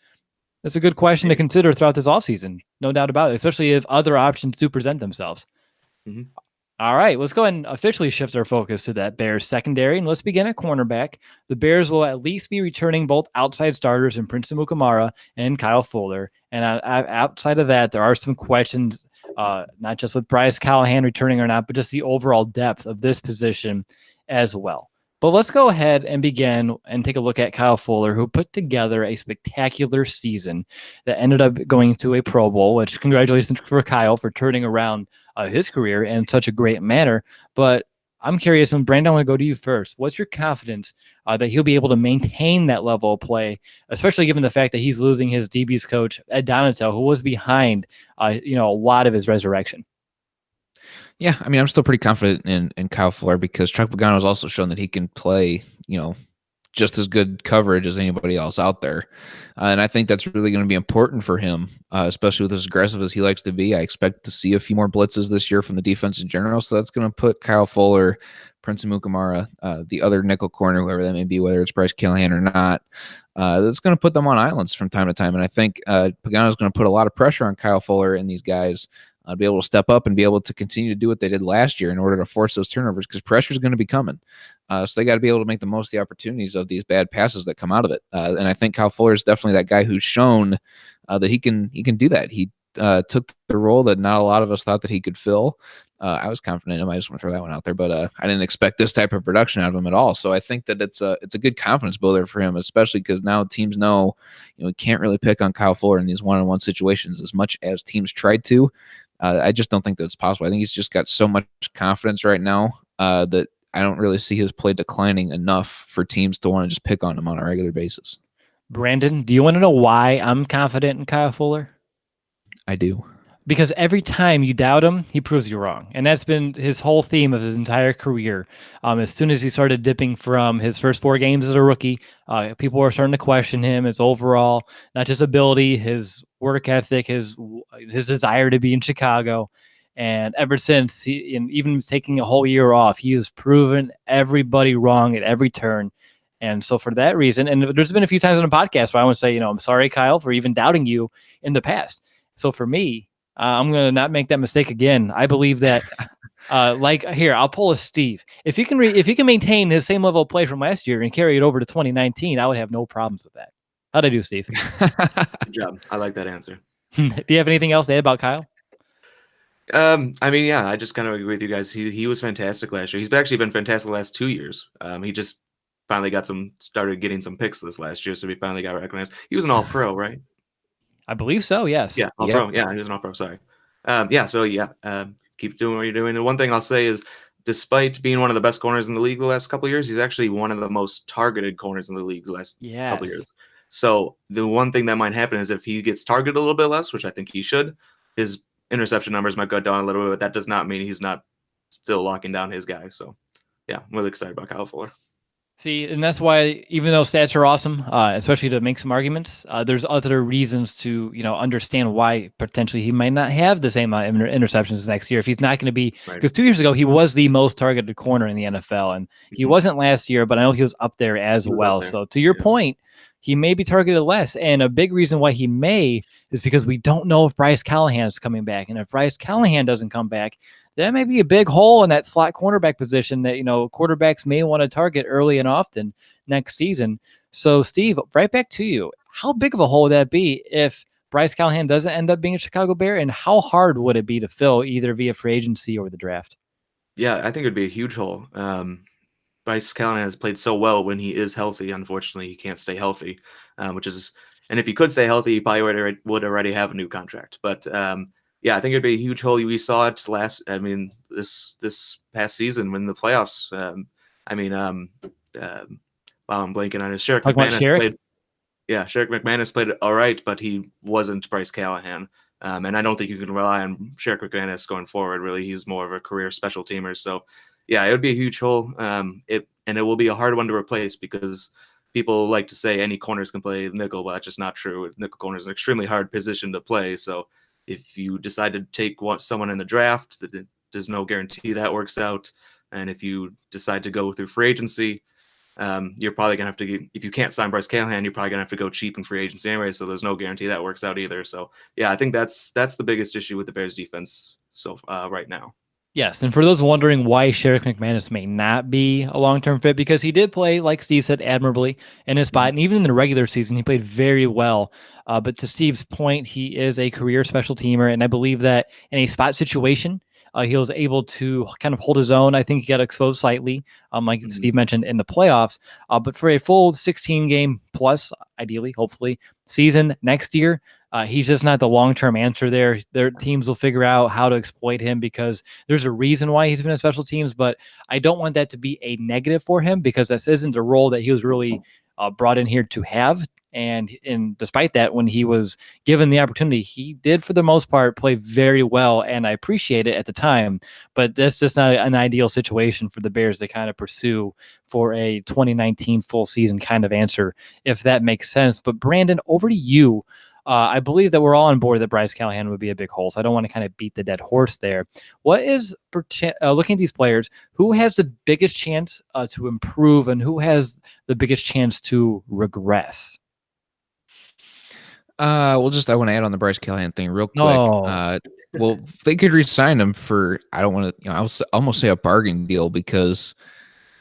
That's a good question to consider throughout this offseason, no doubt about it, especially if other options do present themselves. Mm-hmm. All right, let's go ahead and officially shift our focus to that Bears secondary, and let's begin at cornerback. The Bears will at least be returning both outside starters in Prince Amukamara and Kyle Fuller. And outside of that, there are some questions, not just with Bryce Callahan returning or not, but just the overall depth of this position as well. But let's go ahead and begin and take a look at Kyle Fuller, who put together a spectacular season that ended up going to a Pro Bowl, which congratulations for Kyle for turning around his career in such a great manner. But I'm curious, and Brandon, I want to go to you first. What's your confidence that he'll be able to maintain that level of play, especially given the fact that he's losing his DB's coach, Ed Donatel, who was behind a lot of his resurrection? Yeah, I mean, I'm still pretty confident in Kyle Fuller because Chuck Pagano has also shown that he can play, just as good coverage as anybody else out there. And I think that's really going to be important for him, especially with as aggressive as he likes to be. I expect to see a few more blitzes this year from the defense in general. So that's going to put Kyle Fuller, Prince Amukamara, the other nickel corner, whoever that may be, whether it's Bryce Callahan or not, that's going to put them on islands from time to time. And I think Pagano is going to put a lot of pressure on Kyle Fuller and these guys be able to step up and be able to continue to do what they did last year in order to force those turnovers, because pressure is going to be coming. So they got to be able to make the most of the opportunities of these bad passes that come out of it. And I think Kyle Fuller is definitely that guy who's shown that he can do that. He took the role that not a lot of us thought that he could fill. I was confident in him. I just want to throw that one out there, but I didn't expect this type of production out of him at all. So I think that it's a good confidence builder for him, especially because now teams know, we can't really pick on Kyle Fuller in these one-on-one situations as much as teams tried to. I just don't think that it's possible. I think he's just got so much confidence right now that I don't really see his play declining enough for teams to want to just pick on him on a regular basis. Brandon, do you want to know why I'm confident in Kyle Fuller? I do. Because every time you doubt him, he proves you wrong. And that's been his whole theme of his entire career. As soon as he started dipping from his first 4 games as a rookie, people were starting to question him, his overall, not just ability, his work ethic, his desire to be in Chicago. And ever since, and even taking a whole year off, he has proven everybody wrong at every turn. And so for that reason, and there's been a few times on the podcast where I want to say, I'm sorry, Kyle, for even doubting you in the past. So for me, I'm going to not make that mistake again. I believe that, here, I'll pull a Steve. If he can maintain his same level of play from last year and carry it over to 2019, I would have no problems with that. How'd I do, Steve? Good job. I like that answer. Do you have anything else to add about Kyle? I mean, yeah, I just kind of agree with you guys. He was fantastic last year. He's actually been fantastic the last 2 years. He just finally started getting some picks this last year, so he finally got recognized. He was an All-Pro, right? I believe so, yes. Yeah, All-Pro. Yeah, he was an All-Pro. Sorry. Keep doing what you're doing. The one thing I'll say is, despite being one of the best corners in the league the last couple of years, he's actually one of the most targeted corners in the league the last couple of years. So the one thing that might happen is if he gets targeted a little bit less, which I think he should, his interception numbers might go down a little bit, but that does not mean he's not still locking down his guy. So, yeah, I'm really excited about Kyle Fuller. See, and that's why, even though stats are awesome, especially to make some arguments, there's other reasons to understand why potentially he might not have the same amount of interceptions next year if he's not going to be. Because 2 years ago he was the most targeted corner in the NFL, and he wasn't last year, but I know he was up there as well. So to your point, he may be targeted less, and a big reason why he may is because we don't know if Bryce Callahan is coming back, and if Bryce Callahan doesn't come back, that may be a big hole in that slot cornerback position that quarterbacks may want to target early and often next season. So, Steve, right back to you. How big of a hole would that be if Bryce Callahan doesn't end up being a Chicago Bear, and how hard would it be to fill either via free agency or the draft? Yeah, I think it'd be a huge hole. Bryce Callahan has played so well when he is healthy. Unfortunately, he can't stay healthy, and if he could stay healthy, he probably would already have a new contract. But yeah, I think it'd be a huge hole. We saw it this past season when the playoffs. I'm blanking on his Sherrick McManus played. Yeah, Sherrick McManus played all right, but he wasn't Bryce Callahan. And I don't think you can rely on Sherrick McManus going forward. Really, he's more of a career special teamer. So, yeah, it would be a huge hole. It will be a hard one to replace because people like to say any corners can play nickel, but that's just not true. Nickel corner is an extremely hard position to play. So if you decide to take someone in the draft, there's no guarantee that works out. And if you decide to go through free agency, you're probably gonna have to if you can't sign Bryce Callahan, you're probably gonna have to go cheap in free agency anyway. So there's no guarantee that works out either. So yeah, I think that's the biggest issue with the Bears defense right now. Yes, and for those wondering why Sherrick McManus may not be a long-term fit, because he did play, like Steve said, admirably in his spot, and even in the regular season, he played very well. But to Steve's point, he is a career special teamer, and I believe that in a spot situation, he was able to kind of hold his own. I think he got exposed slightly, like Steve mentioned, in the playoffs. But for a full 16-game plus, ideally, hopefully, season next year, he's just not the long-term answer there. Their teams will figure out how to exploit him because there's a reason why he's been in special teams, but I don't want that to be a negative for him because this isn't a role that he was really brought in here to have. And despite that, when he was given the opportunity, he did, for the most part, play very well, and I appreciate it at the time. But that's just not an ideal situation for the Bears to kind of pursue for a 2019 full season kind of answer, if that makes sense. But Brandon, over to you. I believe that we're all on board that Bryce Callahan would be a big hole, so I don't want to kind of beat the dead horse there. What is, looking at these players, who has the biggest chance to improve and who has the biggest chance to regress? I want to add on the Bryce Callahan thing real quick. Well, they could re-sign him for, I don't want to, I would almost say a bargain deal, because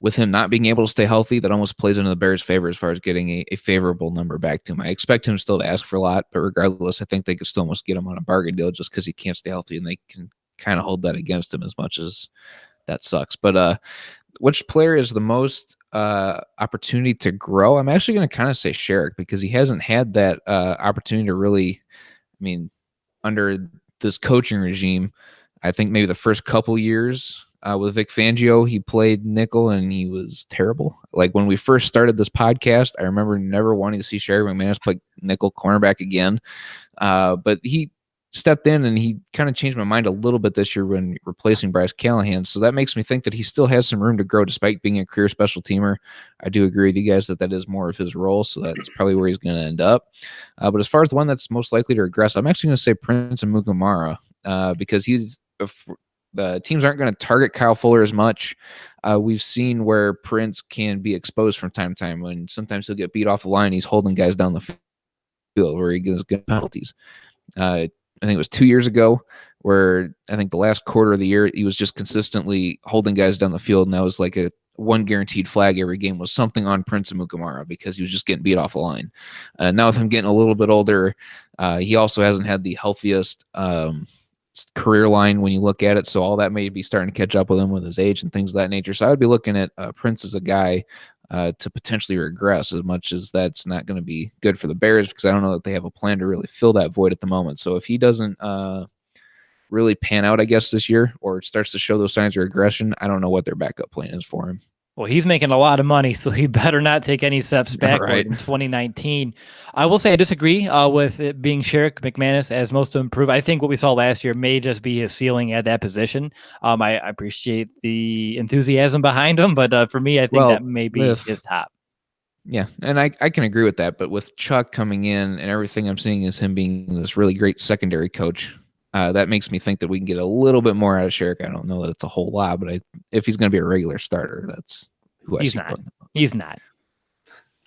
with him not being able to stay healthy, that almost plays into the Bears' favor as far as getting a favorable number back to him. I expect him still to ask for a lot, but regardless, I think they could still almost get him on a bargain deal just because he can't stay healthy, and they can kind of hold that against him as much as that sucks. But which player is the most opportunity to grow? I'm actually going to kind of say Sherrick, because he hasn't had that opportunity to really, under this coaching regime. I think maybe the first couple years With Vic Fangio, he played nickel and he was terrible. Like when we first started this podcast, I remember never wanting to see Sherry McManus play nickel cornerback again. But he stepped in and he kind of changed my mind a little bit this year when replacing Bryce Callahan. So that makes me think that he still has some room to grow despite being a career special teamer. I do agree with you guys that that is more of his role. So that's probably where he's going to end up. But as far as the one that's most likely to regress, I'm actually going to say Prince and Mukamara because the teams aren't going to target Kyle Fuller as much. We've seen where Prince can be exposed from time to time when sometimes he'll get beat off the line. He's holding guys down the field where he gets good penalties. I think it was 2 years ago where I think the last quarter of the year, he was just consistently holding guys down the field. And that was like a one guaranteed flag every game was something on Prince and Mukamara because he was just getting beat off the line. Now with him getting a little bit older, he also hasn't had the healthiest career line when you look at it. So all that may be starting to catch up with him with his age and things of that nature. So I would be looking at Prince as a guy to potentially regress, as much as that's not going to be good for the Bears because I don't know that they have a plan to really fill that void at the moment. So if he doesn't really pan out, I guess, this year or starts to show those signs of regression, I don't know what their backup plan is for him. Well, he's making a lot of money, so he better not take any steps backward Right. in 2019. I will say I disagree with it being Sherrick McManus as most to improve. I think what we saw last year may just be his ceiling at that position. I appreciate the enthusiasm behind him, but for me, I think that may be his top. Yeah, and I can agree with that. But with Chuck coming in and everything I'm seeing is him being this really great secondary coach, that makes me think that we can get a little bit more out of Sherrick. I don't know that it's a whole lot, but if he's going to be a regular starter, that's who I see. He's not.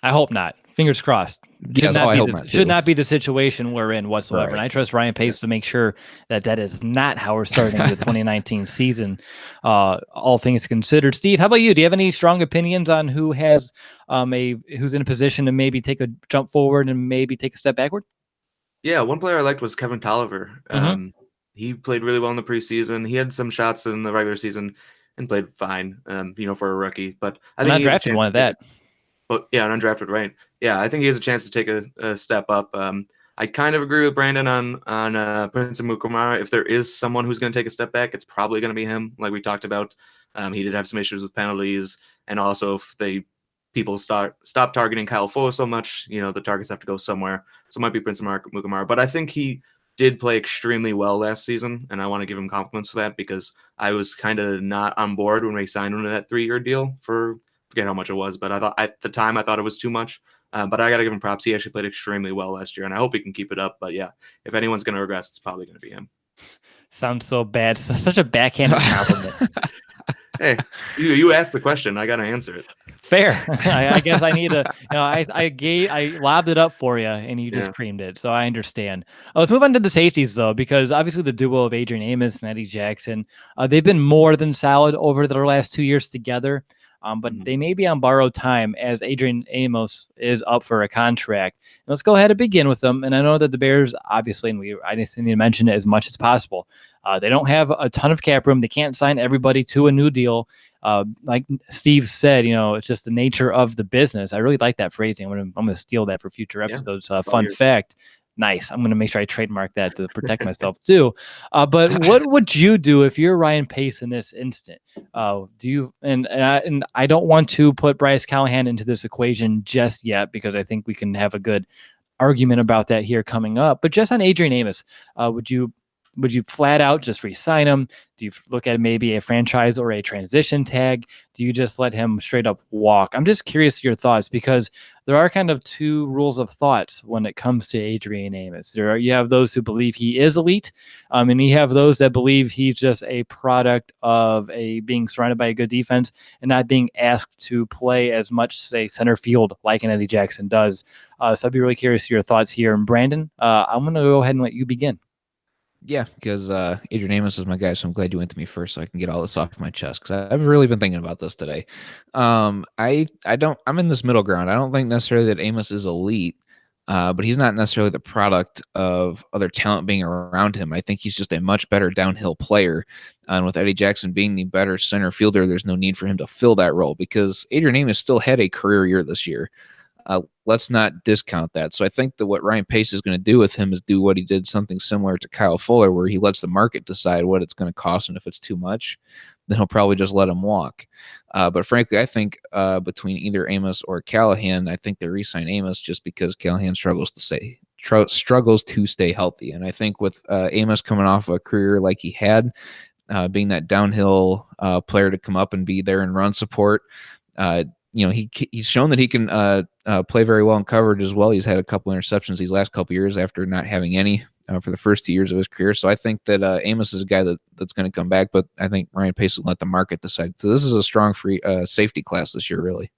I hope not. Fingers crossed. Should not be the situation we're in whatsoever. Right. And I trust Ryan Pace to make sure that is not how we're starting the 2019 season, all things considered. Steve, how about you? Do you have any strong opinions on who has who's in a position to maybe take a jump forward and maybe take a step backward? Yeah, one player I liked was Kevin Tolliver. He played really well in the preseason. He had some shots in the regular season and played fine, for a rookie. But I think he's drafted one of that. But yeah, an undrafted, right? Yeah, I think he has a chance to take a step up. I kind of agree with Brandon on Prince and Mukamara. If there is someone who's going to take a step back, it's probably going to be him, like we talked about. He did have some issues with penalties, and also if people stop targeting Kyle Fuller so much, the targets have to go somewhere. So it might be Prince and Mukamara. But I think he did play extremely well last season, and I want to give him compliments for that because I was kind of not on board when we signed him to that 3-year deal for forget how much it was, but I thought at the time it was too much. But I got to give him props. He actually played extremely well last year, and I hope he can keep it up. But yeah, if anyone's going to regress, it's probably going to be him. Sounds so bad. Such a backhanded compliment. Hey, you asked the question. I got to answer it. Fair. I guess I need to. I lobbed it up for you, and you just creamed it. So I understand. Let's move on to the safeties, though, because obviously the duo of Adrian Amos and Eddie Jackson, they've been more than solid over their last 2 years together. But they may be on borrowed time as Adrian Amos is up for a contract. And let's go ahead and begin with them. And I know that the Bears, obviously, and I just need to mention it as much as possible. They don't have a ton of cap room. They can't sign everybody to a new deal. Like Steve said, it's just the nature of the business. I really like that phrasing. I'm going to steal that for future episodes. Fun fact. Nice. I'm going to make sure I trademark that to protect myself too. But what would you do if you're Ryan Pace in this instant? Do you and I don't want to put Bryce Callahan into this equation just yet because I think we can have a good argument about that here coming up. But just on Adrian Amos, would you flat out just re-sign him? Do you look at maybe a franchise or a transition tag? Do you just let him straight up walk? I'm just curious your thoughts because there are kind of two rules of thought when it comes to Adrian Amos. You have those who believe he is elite, and you have those that believe he's just a product of being surrounded by a good defense and not being asked to play as much, say, center field like an Eddie Jackson does. So I'd be really curious your thoughts here. And Brandon, I'm going to go ahead and let you begin. Yeah, because Adrian Amos is my guy, so I'm glad you went to me first so I can get all this off my chest because I've really been thinking about this today. I'm in this middle ground. I don't think necessarily that Amos is elite, but he's not necessarily the product of other talent being around him. I think he's just a much better downhill player. And with Eddie Jackson being the better center fielder, there's no need for him to fill that role because Adrian Amos still had a career year this year. Let's not discount that. So I think that what Ryan Pace is going to do with him is do what he did, something similar to Kyle Fuller, where he lets the market decide what it's going to cost and if it's too much. then he'll probably just let him walk. But frankly, I think between either Amos or Callahan, I think they re-sign Amos just because Callahan struggles to stay healthy. And I think with Amos coming off a career like he had, being that downhill player to come up and be there and run support, he's shown that he can play very well in coverage as well. He's had a couple interceptions these last couple years after not having any for the first 2 years of his career. So I think that Amos is a guy that's going to come back, but I think Ryan Pace will let the market decide. So this is a strong free safety class this year, really.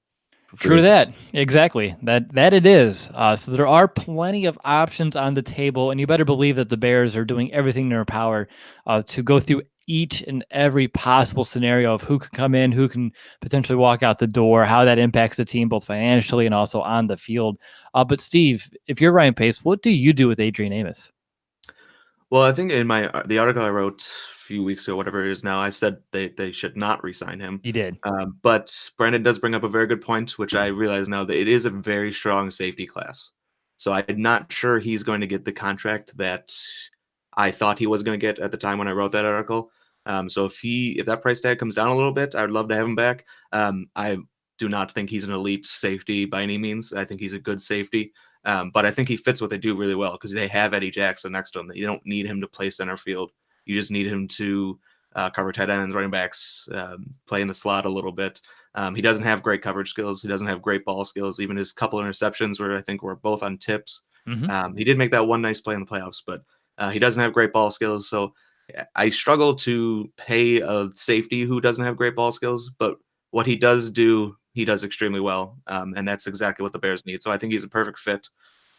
True that. Exactly. That it is. So there are plenty of options on the table, and you better believe that the Bears are doing everything in their power to go through each and every possible scenario of who can come in, who can potentially walk out the door, how that impacts the team both financially and also on the field. But Steve, if you're Ryan Pace, what do you do with Adrian Amos? Well, I think in the article I wrote a few weeks ago, whatever it is now, I said they should not re-sign him. You did. But Brandon does bring up a very good point, which I realize now that it is a very strong safety class. So I'm not sure he's going to get the contract that I thought he was going to get at the time when I wrote that article. So if that price tag comes down a little bit, I would love to have him back. I do not think he's an elite safety by any means. I think he's a good safety. But I think he fits what they do really well because they have Eddie Jackson next to him. You don't need him to play center field. You just need him to cover tight ends, running backs, play in the slot a little bit. He doesn't have great coverage skills. He doesn't have great ball skills. Even his couple interceptions where I think were both on tips. He did make that one nice play in the playoffs, but he doesn't have great ball skills. So I struggle to pay a safety who doesn't have great ball skills, but what he does do, he does extremely well. And that's exactly what the Bears need. So I think he's a perfect fit.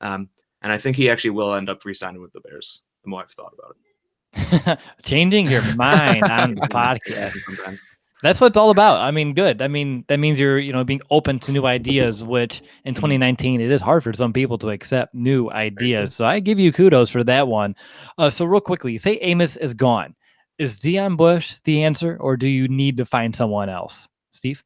And I think he actually will end up re-signing with the Bears, the more I've thought about it. Changing your mind on the podcast. That's what it's all about. I mean, good. I mean, that means you're, being open to new ideas, which in 2019, it is hard for some people to accept new ideas. So I give you kudos for that one. So real quickly, say Amos is gone. Is Deion Bush the answer, or do you need to find someone else? Steve?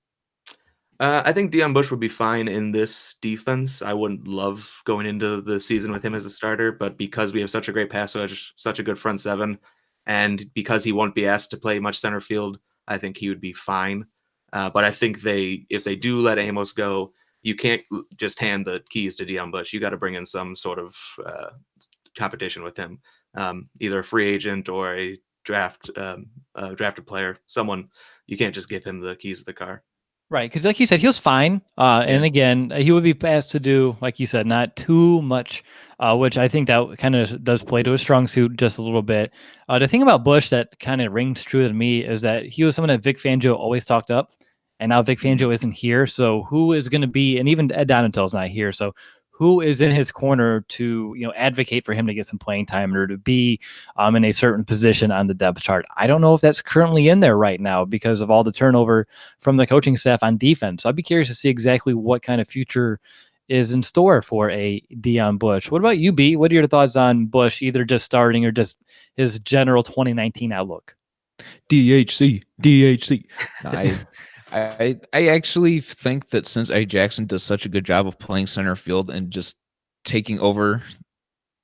I think Deion Bush would be fine in this defense. I wouldn't love going into the season with him as a starter, but because we have such a great pass rush, such a good front seven, and because he won't be asked to play much center field, I think he would be fine. But I think if they do let Amos go, you can't just hand the keys to Deion Bush. You got to bring in some sort of competition with him, either a free agent or a drafted player. Someone, you can't just give him the keys to the car. Right, because like you said, he was fine. And again, he would be asked to do, like you said, not too much, which I think that kind of does play to his strong suit just a little bit. The thing about Bush that kind of rings true to me is that he was someone that Vic Fangio always talked up, and now Vic Fangio isn't here. So who is going to be, and even Ed Donatell's not here, so who is in his corner to advocate for him to get some playing time or to be in a certain position on the depth chart? I don't know if that's currently in there right now because of all the turnover from the coaching staff on defense. So I'd be curious to see exactly what kind of future is in store for a Deion Bush. What about you, B? What are your thoughts on Bush, either just starting or just his general 2019 outlook? DHC. I actually think that since Eddie Jackson does such a good job of playing center field and just taking over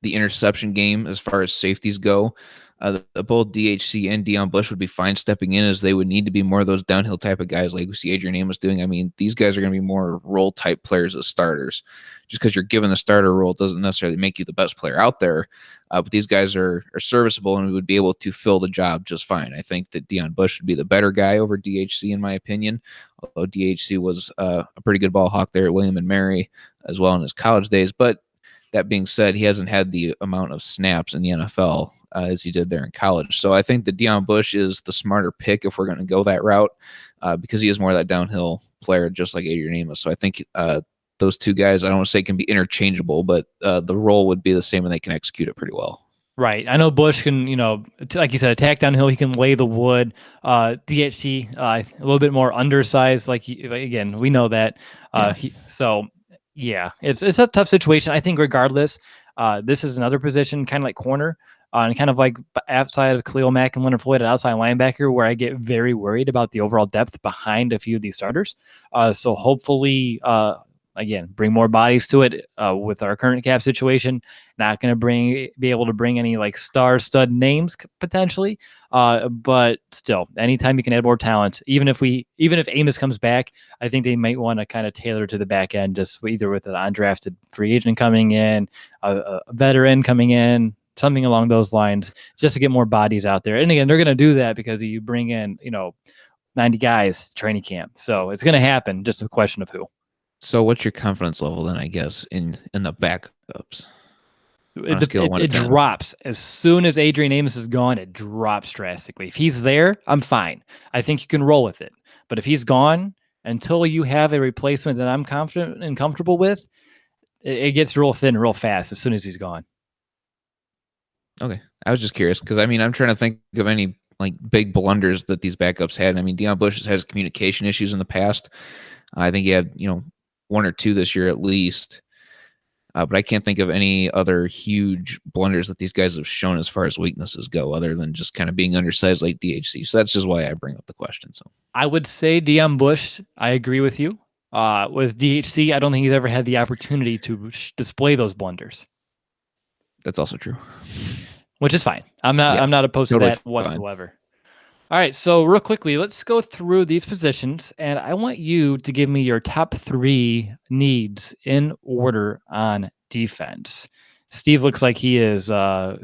the interception game as far as safeties go, both DHC and Deion Bush would be fine stepping in, as they would need to be more of those downhill type of guys like we see Adrian Amos doing. I mean, these guys are going to be more role type players as starters. Just because you're given the starter role doesn't necessarily make you the best player out there. But these guys are serviceable and would be able to fill the job just fine. I think that Deion Bush would be the better guy over DHC in my opinion, although DHC was a pretty good ball hawk there at William and Mary as well in his college days. But that being said, he hasn't had the amount of snaps in the NFL as he did there in college. So I think that Deion Bush is the smarter pick if we're going to go that route because he is more of that downhill player, just like Adrian Amos. So I think those two guys, I don't want to say can be interchangeable, but the role would be the same and they can execute it pretty well. Right. I know Bush can, like you said, attack downhill. He can lay the wood. DHC, a little bit more undersized. Again, we know that. It's a tough situation. I think regardless, this is another position, kind of like corner, and kind of like outside of Khalil Mack and Leonard Floyd at outside linebacker, where I get very worried about the overall depth behind a few of these starters. So hopefully, again, bring more bodies to it with our current cap situation. Not going to be able to bring any like star stud names potentially, but still, anytime you can add more talent, even if Amos comes back, I think they might want to kind of tailor to the back end, just either with an undrafted free agent coming in, a veteran coming in, something along those lines, just to get more bodies out there. And again, they're going to do that because you bring in 90 guys training camp. So it's going to happen. Just a question of who. So what's your confidence level then, I guess, in the backups? It drops as soon as Adrian Amos is gone. It drops drastically. If he's there, I'm fine. I think you can roll with it. But if he's gone, until you have a replacement that I'm confident and comfortable with, it gets real thin real fast as soon as he's gone. Okay. I was just curious because, I mean, I'm trying to think of any like big blunders that these backups had. I mean, Deion Bush has had communication issues in the past. I think he had, one or two this year at least. But I can't think of any other huge blunders that these guys have shown as far as weaknesses go, other than just kind of being undersized like DHC. So that's just why I bring up the question. So I would say Deion Bush, I agree with you. With DHC, I don't think he's ever had the opportunity to display those blunders. That's also true. Which is fine. I'm not opposed to that whatsoever. All right, so real quickly, let's go through these positions, and I want you to give me your top 3 needs in order on defense. Steve looks like he is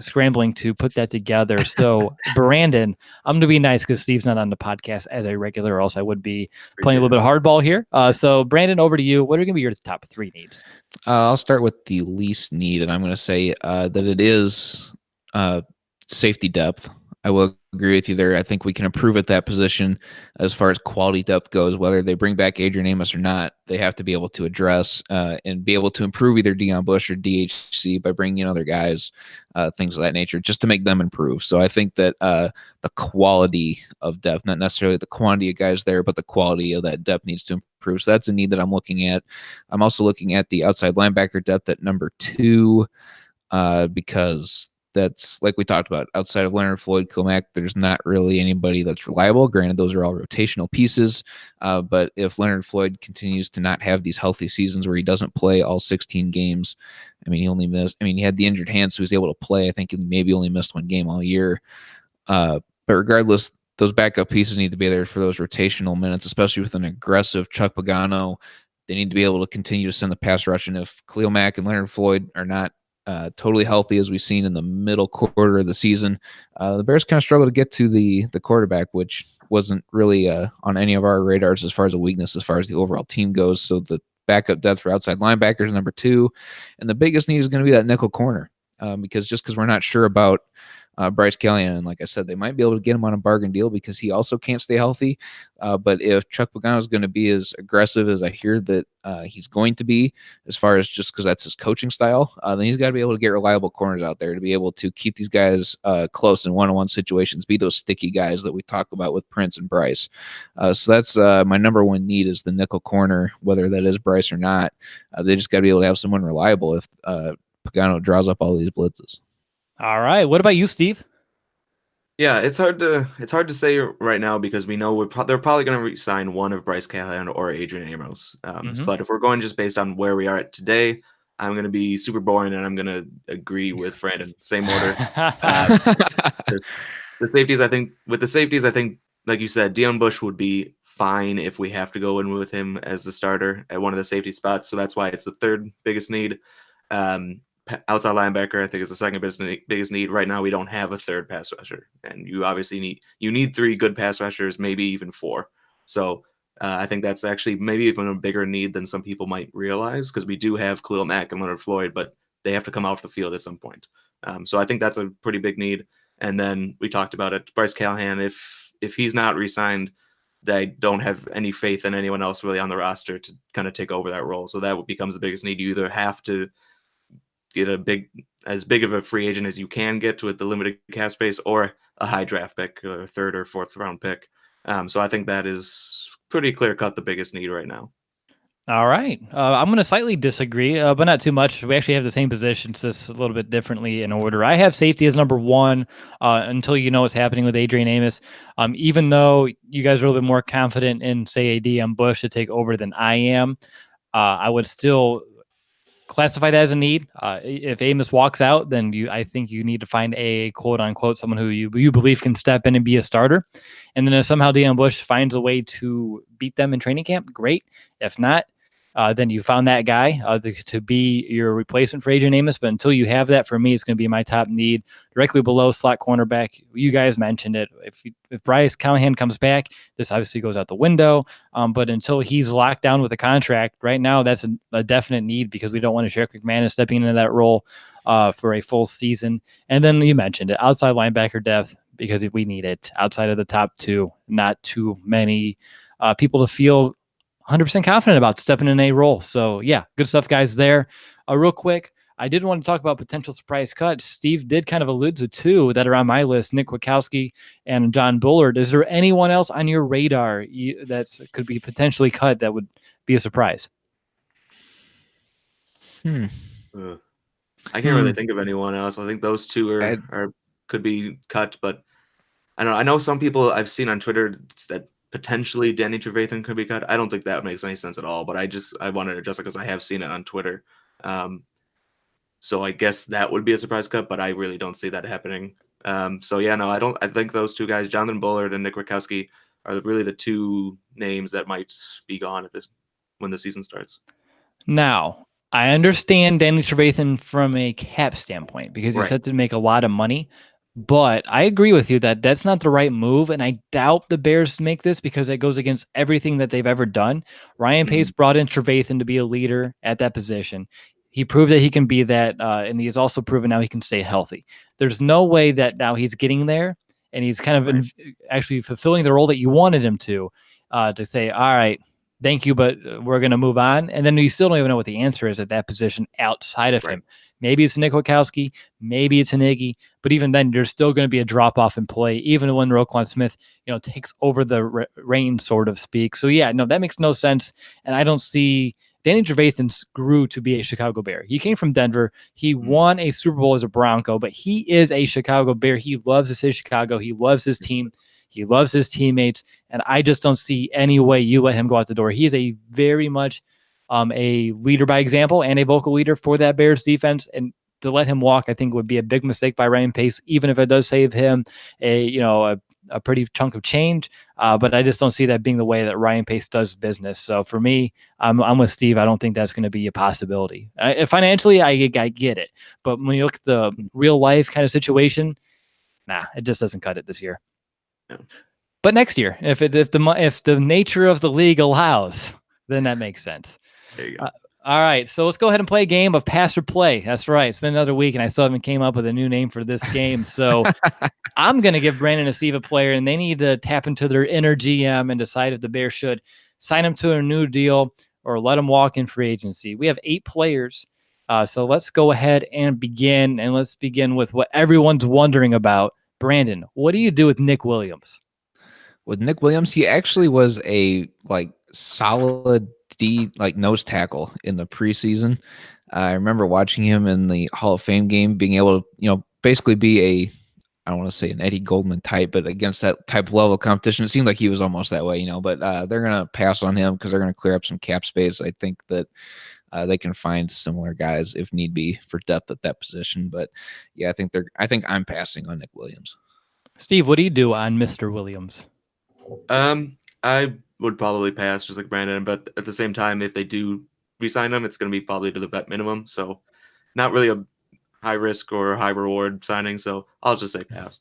scrambling to put that together. So, Brandon, I'm going to be nice because Steve's not on the podcast as a regular, or else I would be playing a little bit of hardball here. So, Brandon, over to you. What are going to be your top 3 needs? I'll start with the least need, and I'm going to say that it is safety depth. I will agree with you there. I think we can improve at that position as far as quality depth goes. Whether they bring back Adrian Amos or not, they have to be able to address and be able to improve either Deion Bush or DHC by bringing in other guys, things of that nature, just to make them improve. So I think that the quality of depth, not necessarily the quantity of guys there, but the quality of that depth needs to improve. So that's a need that I'm looking at. I'm also looking at the outside linebacker depth at number 2 because that's, like we talked about, outside of Leonard Floyd, Kilmack, there's not really anybody that's reliable. Granted, those are all rotational pieces, but if Leonard Floyd continues to not have these healthy seasons where he doesn't play all 16 games, he had the injured hand, so he was able to play. I think he maybe only missed 1 game all year. But regardless, those backup pieces need to be there for those rotational minutes, especially with an aggressive Chuck Pagano. They need to be able to continue to send the pass rush, and if Khalil Mack and Leonard Floyd are not totally healthy, as we've seen in the middle quarter of the season, the Bears kind of struggle to get to the quarterback, which wasn't really on any of our radars as far as a weakness as far as the overall team goes. So the backup depth for outside linebackers, number 2, and the biggest need is going to be that nickel corner, because we're not sure about Bryce Callahan, and like I said, they might be able to get him on a bargain deal because he also can't stay healthy. But if Chuck Pagano is going to be as aggressive as I hear that he's going to be, as far as just because that's his coaching style, then he's got to be able to get reliable corners out there to be able to keep these guys close in one-on-one situations, be those sticky guys that we talk about with Prince and Bryce. So that's my number 1 need is the nickel corner, whether that is Bryce or not. They just got to be able to have someone reliable if Pagano draws up all these blitzes. All right. What about you, Steve? Yeah, it's hard to say right now because we know they're probably going to re-sign one of Bryce Callahan or Adrian Amos. But if we're going just based on where we are at today, I'm going to be super boring and I'm going to agree with Brandon. Same order. The safeties, I think, like you said, Deion Bush would be fine if we have to go in with him as the starter at one of the safety spots. So that's why it's the 3rd biggest need. Outside linebacker, I think, is the 2nd biggest need. Right now, we don't have a 3rd pass rusher, and you obviously need 3 good pass rushers, maybe even 4. So I think that's actually maybe even a bigger need than some people might realize, because we do have Khalil Mack and Leonard Floyd, but they have to come off the field at some point. So I think that's a pretty big need. And then we talked about it, Bryce Callahan. If he's not re-signed, they don't have any faith in anyone else really on the roster to kind of take over that role. So that becomes the biggest need. You either have to get as big of a free agent as you can get with the limited cap space, or a high draft pick, or a 3rd or 4th round pick. So I think that is pretty clear cut the biggest need right now. All right. I'm going to slightly disagree, but not too much. We actually have the same positions, just a little bit differently in order. I have safety as number 1 until you know what's happening with Adrian Amos. Even though you guys are a little bit more confident in, say, a Deion Bush to take over than I am, I would still classify that as a need. If Amos walks out, then I think you need to find a quote unquote someone who you believe can step in and be a starter. And then if somehow Deion Bush finds a way to beat them in training camp, great. If not, then you found that guy to be your replacement for Adrian Amos. But until you have that, for me, it's going to be my top need, directly below slot cornerback. You guys mentioned it. If Bryce Callahan comes back, this obviously goes out the window. But until he's locked down with a contract, right now that's a definite need, because we don't want Sheriff McManus stepping into that role for a full season. And then you mentioned it, outside linebacker depth, because we need it outside of the top two. Not too many people to feel 100% confident about stepping in a role. So yeah, good stuff, guys, there. Real quick, I did want to talk about potential surprise cuts. Steve did kind of allude to two that are on my list, Nick Kwiatkowski and John Bullard. Is there anyone else on your radar that could be potentially cut that would be a surprise? I can't really think of anyone else. I think those two are could be cut, but I don't know. I know some people I've seen on Twitter that potentially Danny Trevathan could be cut. I don't think that makes any sense at all, but I wanted to address it because I have seen it on Twitter. So I guess that would be a surprise cut, but I really don't see that happening. So yeah, no, I think those two guys, Jonathan Bullard and Nick Kwiatkowski, are really the two names that might be gone when the season starts. Now, I understand Danny Trevathan from a cap standpoint, because he's set to make a lot of money. But I agree with you that that's not the right move, and I doubt the Bears make this because it goes against everything that they've ever done. Ryan Pace brought in Trevathan to be a leader at that position. He proved that he can be that, and he's also proven now he can stay healthy. There's no way that now he's getting there, and he's kind of actually fulfilling the role that you wanted him to say, all right, thank you, but we're going to move on. And then you still don't even know what the answer is at that position outside of him. Maybe it's Nick Kwiatkowski, maybe it's an Iggy, but even then, there's still going to be a drop-off in play, even when Roquan Smith, takes over the reins, so to speak. So yeah, no, that makes no sense. And I don't see Danny Trevathan grew to be a Chicago Bear. He came from Denver. He won a Super Bowl as a Bronco, but he is a Chicago Bear. He loves to say Chicago. He loves his team. He loves his teammates, and I just don't see any way you let him go out the door. He is a very much a leader by example and a vocal leader for that Bears defense, and to let him walk, I think, would be a big mistake by Ryan Pace, even if it does save him a pretty chunk of change. But I just don't see that being the way that Ryan Pace does business. So for me, I'm with Steve. I don't think that's going to be a possibility. Financially, I get it, but when you look at the real life kind of situation, it just doesn't cut it this year. But next year, if the nature of the league allows, then that makes sense. There you go. All right, so let's go ahead and play a game of pass or play. That's right. It's been another week, and I still haven't came up with a new name for this game. So I'm going to give Brandon and Steve a player, and they need to tap into their inner GM and decide if the Bears should sign him to a new deal or let him walk in free agency. We have 8 players, so let's go ahead and begin. And let's begin with what everyone's wondering about. Brandon, what do you do with Nick Williams? With Nick Williams, he actually was a solid nose tackle in the preseason. I remember watching him in the Hall of Fame game, being able to, basically be I don't want to say an Eddie Goldman type, but against that type of level of competition, it seemed like he was almost that way, but they're going to pass on him because they're going to clear up some cap space. I think that they can find similar guys if need be for depth at that position. But yeah, I think I'm passing on Nick Williams. Steve, what do you do on Mr. Williams? I would probably pass, just like Brandon, but at the same time, if they do re-sign him, it's going to be probably to the vet minimum. So not really a high risk or high reward signing. So I'll just say pass.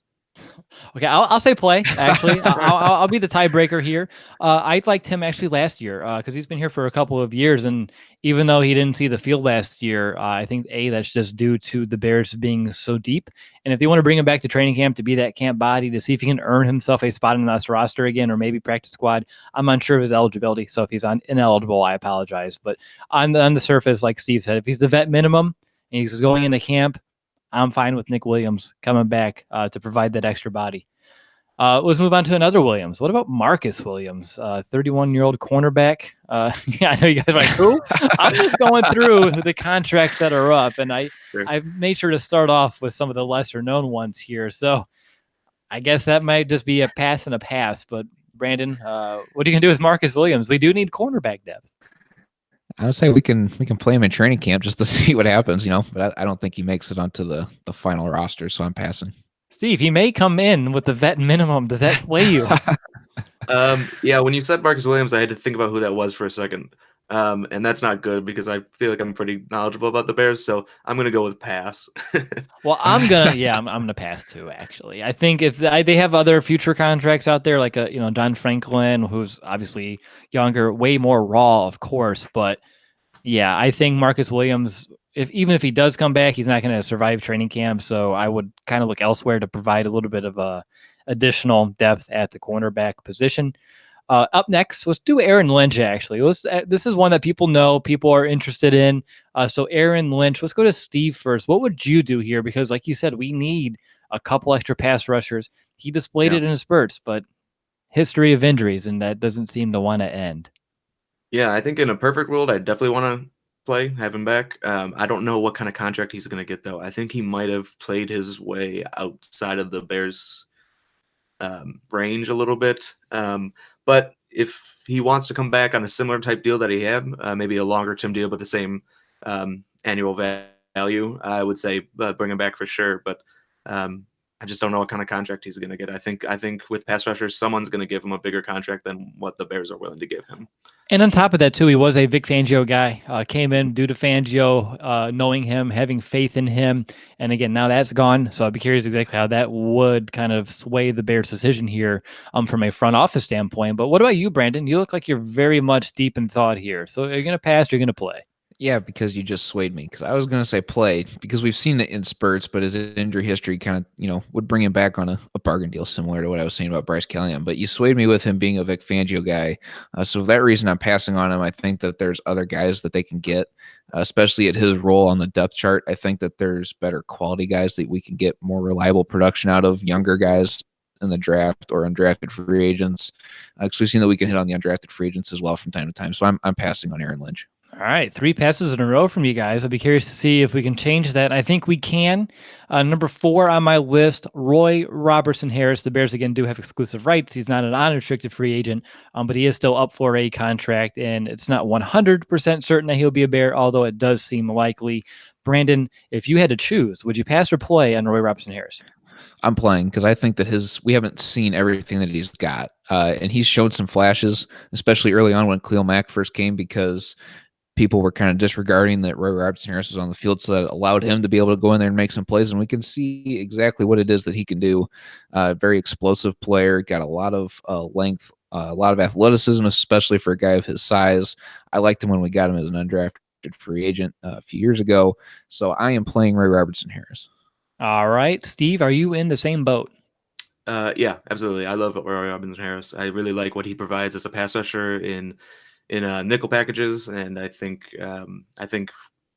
Okay, I'll say play, actually. I'll be the tiebreaker here. I liked him actually last year because he's been here for a couple of years, and even though he didn't see the field last year, I think, that's just due to the Bears being so deep. And if they want to bring him back to training camp to be that camp body, to see if he can earn himself a spot in this roster again, or maybe practice squad, I'm unsure of his eligibility. So if he's ineligible, I apologize. But on the surface, like Steve said, if he's the vet minimum and he's going into camp, I'm fine with Nick Williams coming back to provide that extra body. Let's move on to another Williams. What about Marcus Williams, 31-year-old cornerback? Yeah, I know you guys are like, who? I'm just going through the contracts that are up, and I made sure to start off with some of the lesser-known ones here. So I guess that might just be a pass and a pass. But Brandon, what are you going to do with Marcus Williams? We do need cornerback depth. I would say we can play him in training camp just to see what happens, But I don't think he makes it onto the final roster, so I'm passing. Steve, he may come in with the vet minimum. Does that sway you? Yeah, when you said Marcus Williams, I had to think about who that was for a second. And that's not good because I feel like I'm pretty knowledgeable about the Bears, so I'm gonna go with pass. Well, I'm gonna pass too. Actually, I think if they have other future contracts out there, like Don Franklin, who's obviously younger, way more raw, of course. But yeah, I think Marcus Williams, even if he does come back, he's not going to survive training camp. So I would kind of look elsewhere to provide a little bit of additional depth at the cornerback position. Up next, let's do Aaron Lynch. Actually, this is one that people know, people are interested in. So Aaron Lynch, let's go to Steve first. What would you do here? Because, like you said, we need a couple extra pass rushers. He displayed it in spurts, but history of injuries, and that doesn't seem to want to end. Yeah, I think in a perfect world, I definitely want to have him back. I don't know what kind of contract he's going to get, though. I think he might have played his way outside of the Bears' range a little bit. But if he wants to come back on a similar type deal that he had, maybe a longer term deal, but the same annual value, I would say bring him back for sure. But I just don't know what kind of contract he's going to get. I think with pass rushers, someone's going to give him a bigger contract than what the Bears are willing to give him. And on top of that, too, he was a Vic Fangio guy. Came in due to Fangio knowing him, having faith in him. And again, now that's gone. So I'd be curious exactly how that would kind of sway the Bears' decision here from a front office standpoint. But what about you, Brandon? You look like you're very much deep in thought here. So are you going to pass or are you going to play? Yeah, because you just swayed me. Because I was going to say play because we've seen it in spurts, but his injury history kind of, would bring him back on a bargain deal similar to what I was saying about Bryce Callahan. But you swayed me with him being a Vic Fangio guy. So for that reason, I'm passing on him. I think that there's other guys that they can get, especially at his role on the depth chart. I think that there's better quality guys that we can get more reliable production out of, younger guys in the draft or undrafted free agents. Because we've seen that we can hit on the undrafted free agents as well from time to time. So I'm passing on Aaron Lynch. All right, 3 passes in a row from you guys. I'll be curious to see if we can change that. I think we can. Number 4 on my list, Roy Robertson-Harris. The Bears, again, do have exclusive rights. He's not an unrestricted free agent, but he is still up for a contract, and it's not 100% certain that he'll be a Bear, although it does seem likely. Brandon, if you had to choose, would you pass or play on Roy Robertson-Harris? I'm playing because I think that we haven't seen everything that he's got, and he's showed some flashes, especially early on when Khalil Mack first came, because people were kind of disregarding that Roy Robertson-Harris was on the field, so that allowed him to be able to go in there and make some plays, and we can see exactly what it is that he can do. Very explosive player, got a lot of length, a lot of athleticism, especially for a guy of his size. I liked him when we got him as an undrafted free agent a few years ago, so I am playing Roy Robertson-Harris. All right, Steve, are you in the same boat? Yeah, absolutely. I love Roy Robertson-Harris. I really like what he provides as a pass rusher in nickel packages, and I think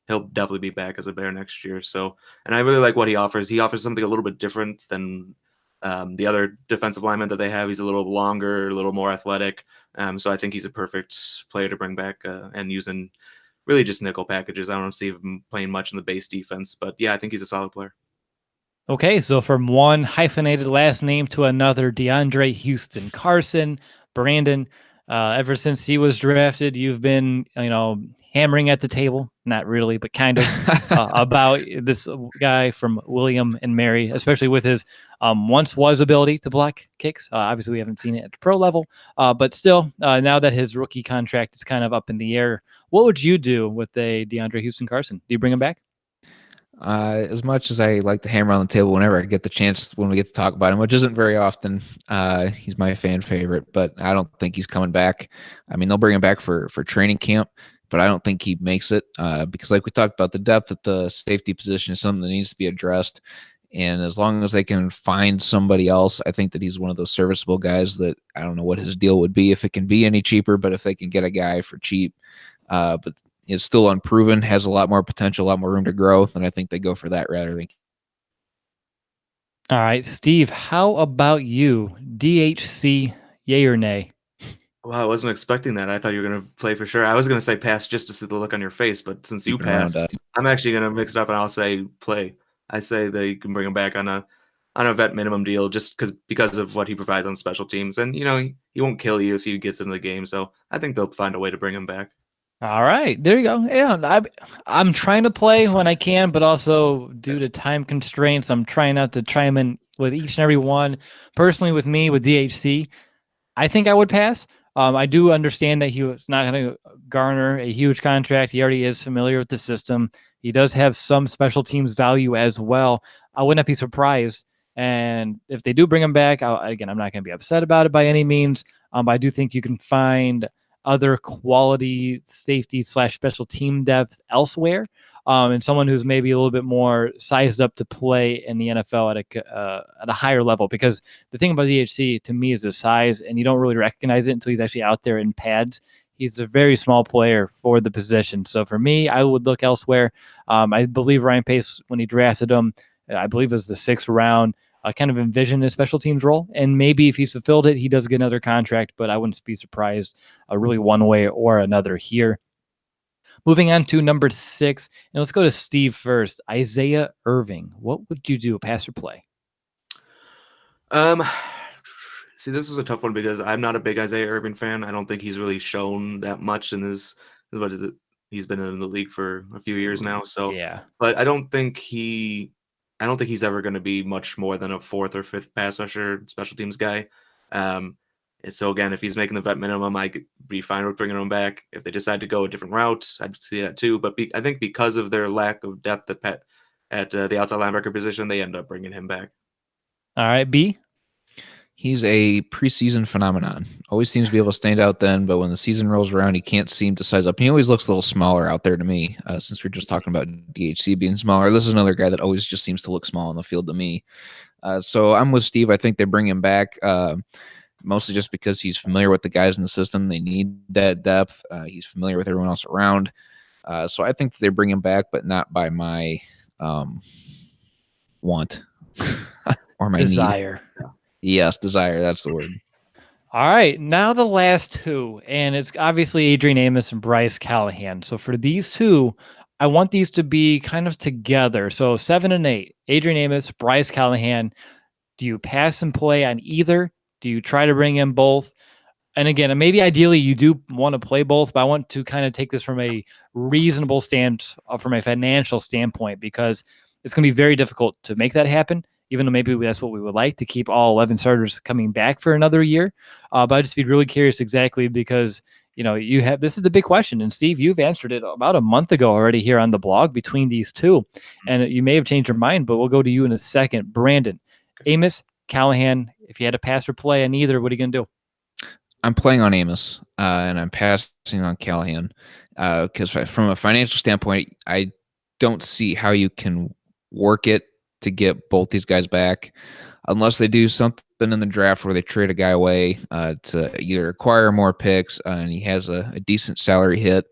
he'll definitely be back as a Bear next year. So, and I really like what he offers. He offers something a little bit different than the other defensive linemen that they have. He's a little longer, a little more athletic. So I think he's a perfect player to bring back and using really just nickel packages. I don't see him playing much in the base defense, but yeah, I think he's a solid player. Okay, so from one hyphenated last name to another, DeAndre Houston Carson. Brandon, ever since he was drafted, you've been, hammering at the table, not really, but kind of, about this guy from William and Mary, especially with his once was ability to block kicks. Obviously, we haven't seen it at the pro level, but still, now that his rookie contract is kind of up in the air, what would you do with a DeAndre Houston Carson? Do you bring him back? As much as I like to hammer on the table whenever I get the chance when we get to talk about him, which isn't very often, he's my fan favorite, but I don't think he's coming back. I mean, they'll bring him back for training camp, but I don't think he makes it because like we talked about, the depth at the safety position is something that needs to be addressed. And as long as they can find somebody else, I think that he's one of those serviceable guys that I don't know what his deal would be if it can be any cheaper, but if they can get a guy for cheap, but is still unproven, has a lot more potential, a lot more room to grow, then I think they go for that rather than. All right, Steve, how about you? DHC, yay or nay? Wow, I wasn't expecting that. I thought you were going to play for sure. I was going to say pass just to see the look on your face, but since you passed, I'm actually going to mix it up and I'll say play. I say they can bring him back on a vet minimum deal just because of what he provides on special teams. And, he won't kill you if he gets into the game. So I think they'll find a way to bring him back. All right, there you go. Yeah, I'm trying to play when I can, but also due to time constraints, I'm trying not to chime in with each and every one. Personally, with me, with DHC, I think I would pass. I do understand that he was not going to garner a huge contract. He already is familiar with the system. He does have some special teams value as well. I would not be surprised. And if they do bring him back, again, I'm not going to be upset about it by any means. But I do think you can find other quality safety / special team depth elsewhere, and someone who's maybe a little bit more sized up to play in the NFL at a higher level. Because the thing about DHC to me is his size, and you don't really recognize it until he's actually out there in pads. He's a very small player for the position. So for me, I would look elsewhere. I believe Ryan Pace, when he drafted him, I believe it was the 6th round, kind of envisioned his special teams role. And maybe if he's fulfilled it, he does get another contract, but I wouldn't be surprised really one way or another here. Moving on to number 6, and let's go to Steve first. Isaiah Irving. What would you do, pass or play? See, this is a tough one because I'm not a big Isaiah Irving fan. I don't think he's really shown that much in his, what is it? He's been in the league for a few years now. So, Yeah. but I don't think he's ever going to be much more than a 4th or 5th pass rusher special teams guy. And so again, if he's making the vet minimum, I could be fine with bringing him back. If they decide to go a different route, I'd see that too. But I think because of their lack of depth at the outside linebacker position, they end up bringing him back. All right, B. He's a preseason phenomenon. Always seems to be able to stand out then, but when the season rolls around, he can't seem to size up. He always looks a little smaller out there to me, since we're just talking about DHC being smaller. This is another guy that always just seems to look small on the field to me. So I'm with Steve. I think they bring him back mostly just because he's familiar with the guys in the system. They need that depth. He's familiar with everyone else around. So I think they bring him back, but not by my want or my Desire. need. Yes, desire. That's the word. All right, now the last 2, and it's obviously Adrian Amos and Bryce Callahan. So for these 2, I want these to be kind of together. So 7 and 8, Adrian Amos, Bryce Callahan. Do you pass and play on either? Do you try to bring in both? And again, maybe ideally you do want to play both, but I want to kind of take this from a reasonable stance, from a financial standpoint, because it's going to be very difficult to make that happen, even though maybe that's what we would like, to keep all 11 starters coming back for another year. But I'd just be really curious exactly because, this is the big question. And Steve, you've answered it about a month ago already here on the blog between these 2. And you may have changed your mind, but we'll go to you in a second. Brandon, Amos, Callahan, if you had to pass or play on either, what are you going to do? I'm playing on Amos, and I'm passing on Callahan, because from a financial standpoint, I don't see how you can work it to get both these guys back unless they do something in the draft where they trade a guy away to either acquire more picks and he has a decent salary hit.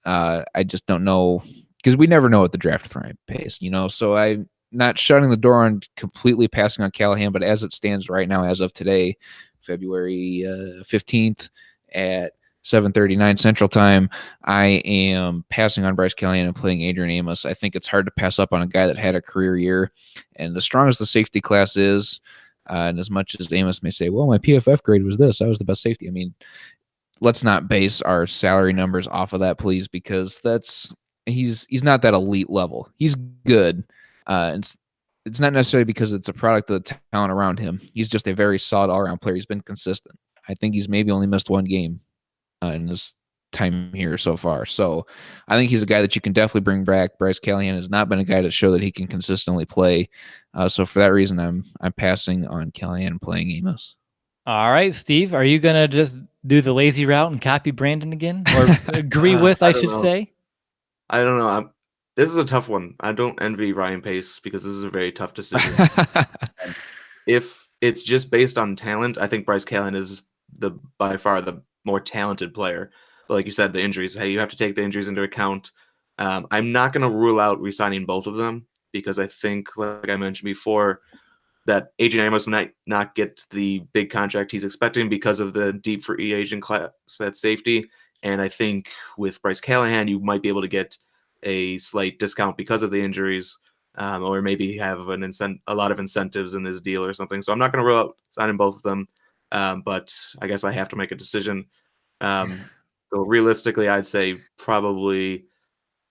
I just don't know, because we never know what the draft with Ryan Pace, so I'm not shutting the door on completely passing on Callahan, but as it stands right now, as of today, February 15th at 7:39 Central Time, I am passing on Bryce Callahan and playing Adrian Amos. I think it's hard to pass up on a guy that had a career year, and as strong as the safety class is, and as much as Amos may say, well, my PFF grade was this, I was the best safety. I mean, let's not base our salary numbers off of that, please, because he's not that elite level. He's good. It's not necessarily because it's a product of the talent around him. He's just a very solid all-around player. He's been consistent. I think he's maybe only missed one game in this time here so far. So I think he's a guy that you can definitely bring back. Bryce Callahan has not been a guy to show that he can consistently play. So for that reason, I'm passing on Callahan and playing Amos. All right, Steve, are you going to just do the lazy route and copy Brandon again? Or agree with, I should say? I don't know. This is a tough one. I don't envy Ryan Pace because this is a very tough decision. If it's just based on talent, I think Bryce Callahan is by far the more talented player. But like you said, the injuries, hey, you have to take the injuries into account. I'm not going to rule out re-signing both of them because I think, like I mentioned before, that Adrian Amos might not get the big contract he's expecting because of the deep free agent class at safety. And I think with Bryce Callahan, you might be able to get a slight discount because of the injuries, or maybe have a lot of incentives in his deal or something. So I'm not going to rule out signing both of them, but I guess I have to make a decision. So realistically, I'd say probably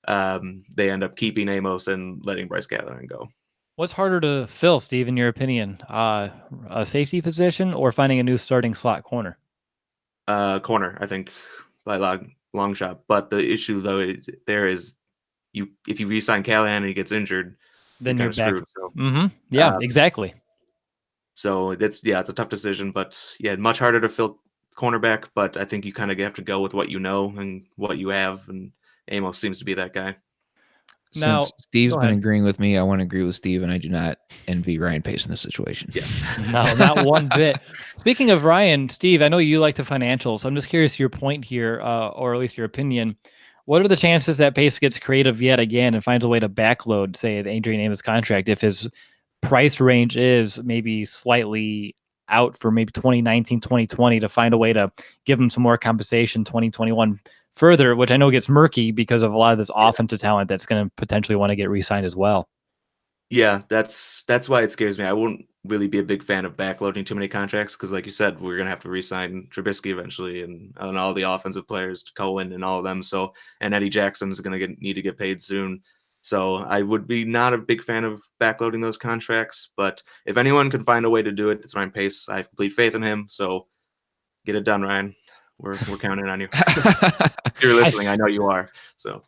they end up keeping Amos and letting Bryce Callahan go. What's harder to fill, Steve, in your opinion? A safety position or finding a new starting slot corner? Corner, I think, by long shot. But the issue though is if you re-sign Callahan and he gets injured, Then you're you're kind back. of screwed. So Yeah, exactly. so it's a tough decision, but yeah, much harder to fill cornerback. But I think you kind of have to go with what you know and what you have, and Amos seems to be that guy. Now, Since Steve's go been ahead. agreeing with me, I want to agree with Steve, and I do not envy Ryan Pace in this situation. Yeah. No, not one bit. Speaking of Ryan, Steve, I know you like the financials. I'm just curious your point here, or at least your opinion. What are the chances that Pace gets creative yet again and finds a way to backload, say, the Adrian Amos contract if his price range is maybe slightly out for maybe 2019, 2020 to find a way to give him some more compensation 2021 further, which I know gets murky because of a lot of this offensive talent that's going to potentially want to get re-signed as well. Yeah, that's why it scares me. I won't really be a big fan of backloading too many contracts because, like you said, we're gonna have to re-sign Trubisky eventually, and all the offensive players, Cohen and all of them. So, and Eddie Jackson's gonna need to get paid soon. So, I would be not a big fan of backloading those contracts. But if anyone can find a way to do it, it's Ryan Pace. I have complete faith in him. So, get it done, Ryan. We're counting on you. If you're listening, I know you are. So.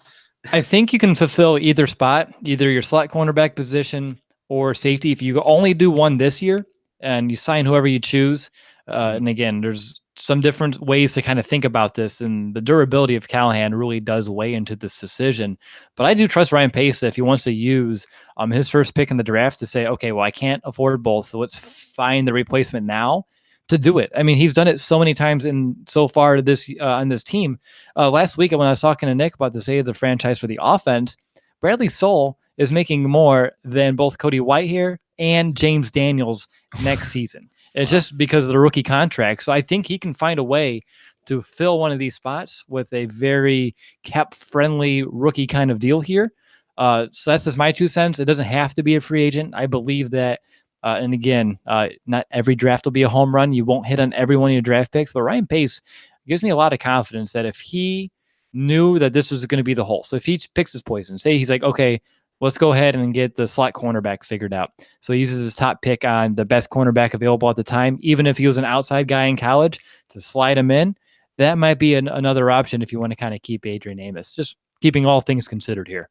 I think you can fulfill either spot, either your slot cornerback position or safety. If you only do one this year and you sign whoever you choose, and again, there's some different ways to kind of think about this, and the durability of Callahan really does weigh into this decision. But I do trust Ryan Pace if he wants to use his first pick in the draft to say, okay, well, I can't afford both, so let's find the replacement now to do it. I mean, he's done it so many times so far this on this team. Last week when I was talking to Nick about the state of the franchise for the offense, Bradley Soul is making more than both Cody Whitehair and James Daniels next season. It's just because of the rookie contract. So I think he can find a way to fill one of these spots with a very cap-friendly rookie kind of deal here. So that's just my 2 cents. It doesn't have to be a free agent. I believe that and again, not every draft will be a home run. You won't hit on every one of your draft picks, but Ryan Pace gives me a lot of confidence that if he knew that this was going to be the hole, so if he picks his poison, say he's like, okay, let's go ahead and get the slot cornerback figured out. So he uses his top pick on the best cornerback available at the time, even if he was an outside guy in college, to slide him in. That might be another option if you want to kind of keep Adrian Amos, just keeping all things considered here.